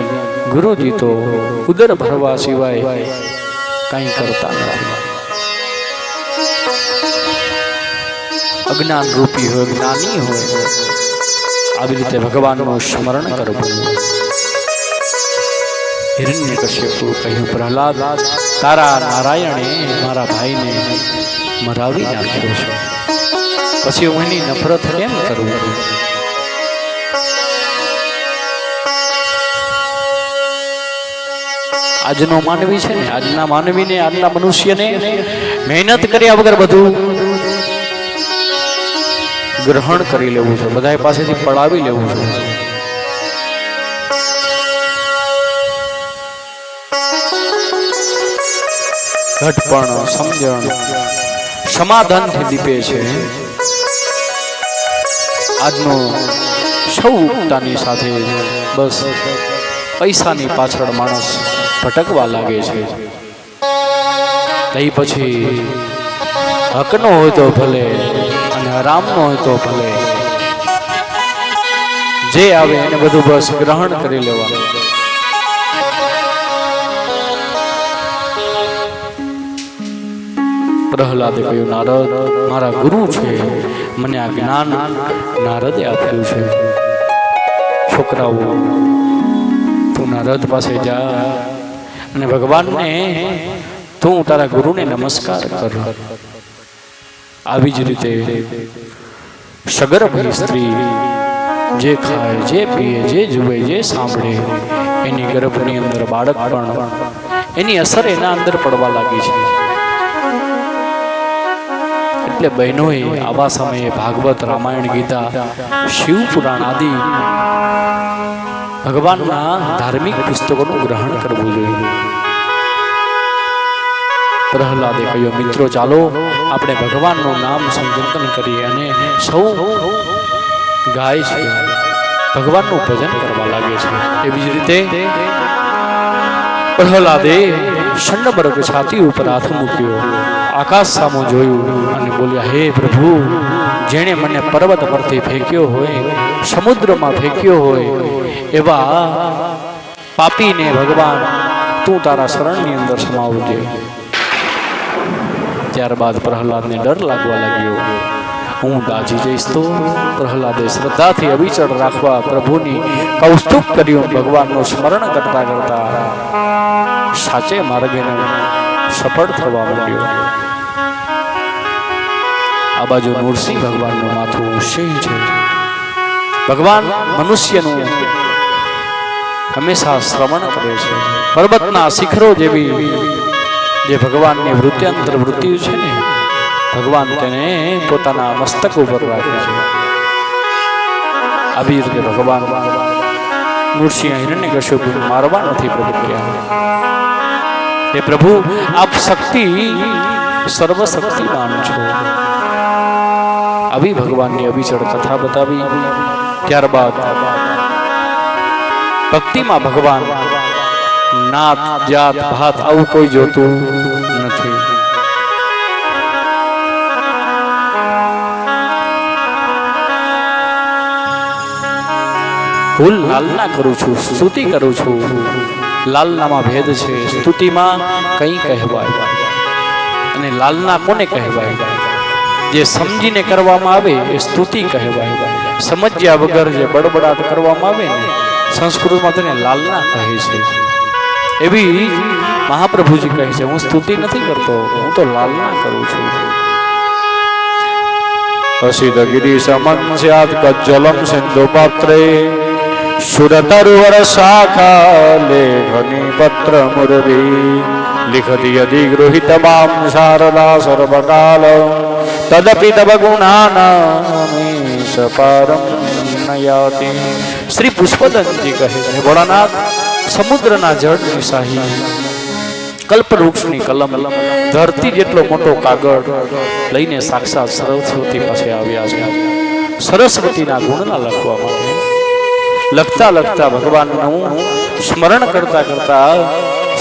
ગુરુજી તો ઉદર ભરવા સિવાય કંઈ કરતા નથી અજ્ઞાન રૂપી હોય જ્ઞાની હોય આવી રીતે ભગવાનનું સ્મરણ કરવું હિરણ્યકશ્યપુ કહ્યું પ્રહલાદ તારા નારાયણે મારા ભાઈને મરાવી નાખ્યો છે પછી હું એની નફરત કેમ કરું આજનો માનવી છે ને, આજના માનવીને, આજના મનુષ્યને મહેનત કર્યા વગર બધું ગ્રહણ કરી લેવું છે, બધા પાસેથી પડાવી લેવું છે. ઘટપણ, સમજણ, સમાધાનથી દીપે છે. આજનો સૌ ઉગતાની સાથે બસ પૈસાની પાછળ માણસ ભટકવા લાગે છે. તઈ પછી હકનો હોય તો ભલે અને હરામનો હોય તો ભલે, જે આવે એને બધું બસ ગ્રહણ કરી લેવાનું. પ્રહલાદે કહ્યું, નારદ મારા ગુરુ છે, મને આ જ્ઞાન નારદે આપ્યું છે. છોકરાઓ, તું નારદ પાસે જા અને ભગવાનને તું તારા ગુરુને નમસ્કાર કર. આવી જ રીતે સગર્ભી સ્ત્રી જે ખાય, જે પીએ, જે જુએ, જે સાંભળે, એની ગર્ભની અંદર બાળક પણ એની અસર એના અંદર પડવા લાગી છે. એટલે બહેનોએ આવા સમયે ભાગવત, રામાયણ, ગીતા, શિવ પુરાણ આદિ ભગવાનના ધાર્મિક પુસ્તકોનું ગ્રહણ કરવું જોઈએ. પ્રહલાદે કહ્યું, મિત્રો ચાલો આપણે ભગવાનનું નામ સંકીર્તન કરીએ. અને સૌ ગાય છે, ભગવાનનું ભજન કરવા લાગે છે. એવી જ રીતે પ્રહલાદે શંડમર્ગ છાતી ઉપર હાથ મૂક્યો, આકાશ સામું જોયું અને બોલ્યા, હે પ્રભુ, જેણે મને પર્વત પરથી ફેંક્યો હોય, સમુદ્રમાં ફેંક્યો હોય, એવા પાપીને ભગવાન તું તારા શરણની અંદર સમાવજે. ત્યારબાદ પ્રહલાદને ડર લાગવા લાગ્યો, હું દાજી જઈશ તો. પ્રહલાદે શ્રદ્ધાથી અવિચળ રાખવા પ્રભુની કૌસ્તુભ કર્યું. ભગવાનનું સ્મરણ કરતા કરતા સાચે માર્ગે સફળ થવા માંડ્યો. આ બાજુ નૃસિંહ ભગવાનનું માથું સિંહ છે. ભગવાન મનુષ્યનું હંમેશા શ્રવણ કરે છે. પર્વતના શિખરો જેવી જે ભગવાનની વૃત્યાંતર વૃત્તિ છે ને, ભગવાન તેને પોતાના મસ્તક ઉપર રાખે છે. આવી રીતે ભગવાન નૃસિંહ હિરણ્યકશ્યપુને મારવા નથી પ્રગટ્યા. હે પ્રભુ, આપ શક્તિ સર્વશક્તિમાન છો. આવી ભગવાનની અવિચળ કથા બતાવી. ત્યારબાદ ભક્તિમાં ભગવાન નાત, જાત, ભાત આવું કોઈ જોતું નથી. હું લાલના કરું છું, સ્તુતિ કરું છું. લાલનામાં ભેદ છે. સ્તુતિમાં કંઈ કહેવાય અને લાલના કોને કહેવાય? જે સમજીને કરવામાં આવે એ સ્તુતિ કહેવાય. સમજ્યા વગર જે બડબડાટ કરવામાં આવે ને, સંસ્કૃતમાં તેને લાલના કહે છે. એવી મહાપ્રભુજી કહે છે, હું સ્તુતિ નથી કરતો, હું તો લાલના કરું છું. અસિદગિરી સમન્સ્યાત કજ્જલમ સિંધુ પાત્રે સુરતરુવર શાખા લેખની પત્ર મુરવી લિખતિ યદિ ગૃહિત મામ શારદા સર્વકાલ તદપિ તવ ગુણાનામી સપારમ નયાતિ. શ્રી પુષ્પદંતજી કહે છે, ભોળાનાથ, સમુદ્રના જળની શાહી, કલ્પવૃક્ષની કલમ, ધરતી જેટલો મોટો કાગળ લઈને સાક્ષાત સરસ્વતી પાસે આવ્યા છે. સરસ્વતીના ગુણના લખવા માટે લખતા લખતા ભગવાનનું સ્મરણ કરતા કરતા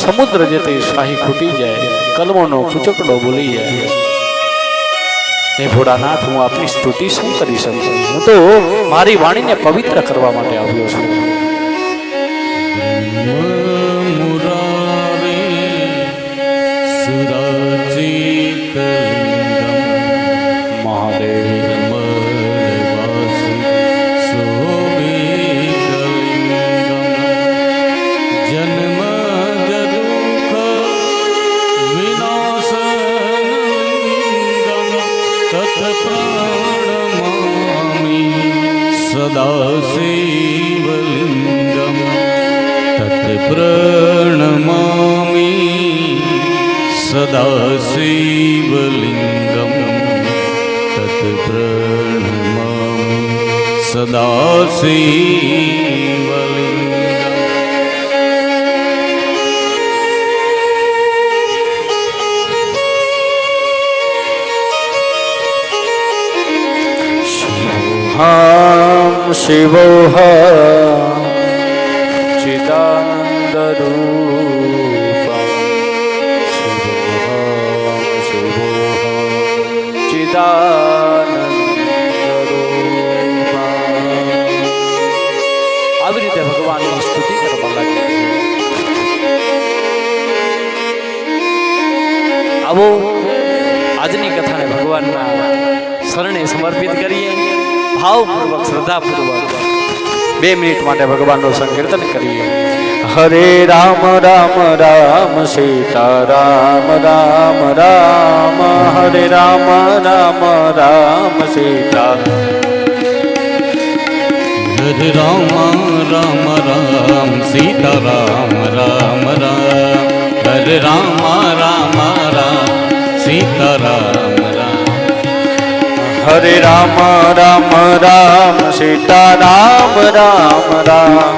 સમુદ્ર જે તે શાહી ખૂટી જાય, કલમોનો કુચકડો બોલી જાય. હે ભોળાનાથ, હું આપની સ્તુતિ શું કરી શકું? હું તો મારી વાણીને પવિત્ર કરવા માટે આવ્યો છું. સદા શિવલિંગમ તત્પ્ર सदाशिवलिङ्गं तत्प्रणमामि सदाशिवलिङ्गम् शिवोऽहं शिवोऽहं चिदानन्दरूपं शिवोऽहं शिवोऽहं चिदानन्दरूपं આવી રીતે ભગવાનની સ્તુતિ કરવા લાગ્યા છે. આવો આજની કથાને ભગવાનના શરણે સમર્પિત કરીએ, ભાવપૂર્વક શ્રદ્ધાપૂર્વક 2 મિનિટ માટે ભગવાનનું સંકીર્તન કરીએ. હરે રામ રામ રામ સીતારામ રામ રામ હરે રામ રામ રામ સીતા हरे राम राम राम सीता राम राम राम हरे राम राम राम सीता राम राम હરે રામ રામ રામ સીતારામ રામ રામ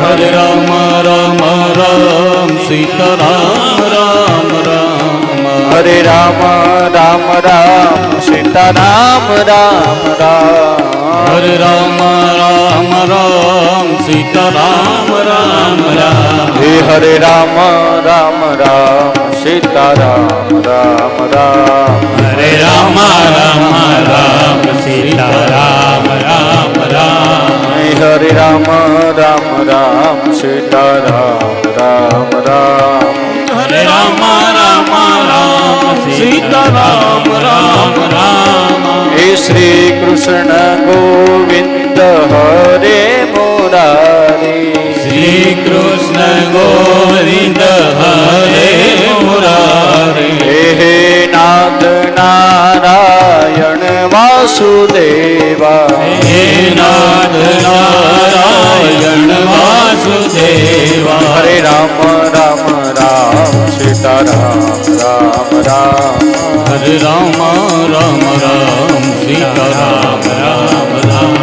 हरे राम राम राम सीता राम राम राम હરે રામ રામ રામ સીતારામ રામ રામ हरे राम राम राम सीता राम राम राम હે હરે રામ રામ રામ સીતારામ રામ રામ हरे राम राम राम सीता राम राम राम હે હરે રામ રામ રામ સીતારામ રામ રામ हरे राम राम राम सीता राम राम राम હે શ્રી કૃષ્ણ ગોવિંદ હરે મુરારી श्री कृष्ण गोविंद हरे मुरारी હે નાથ નારાયણ વાસુદેવા हे नाथ नारायण वासुदेवा હરે રામ રામ રામ સીતારામ રામ રામ हरे राम राम राम सीता राम राम राम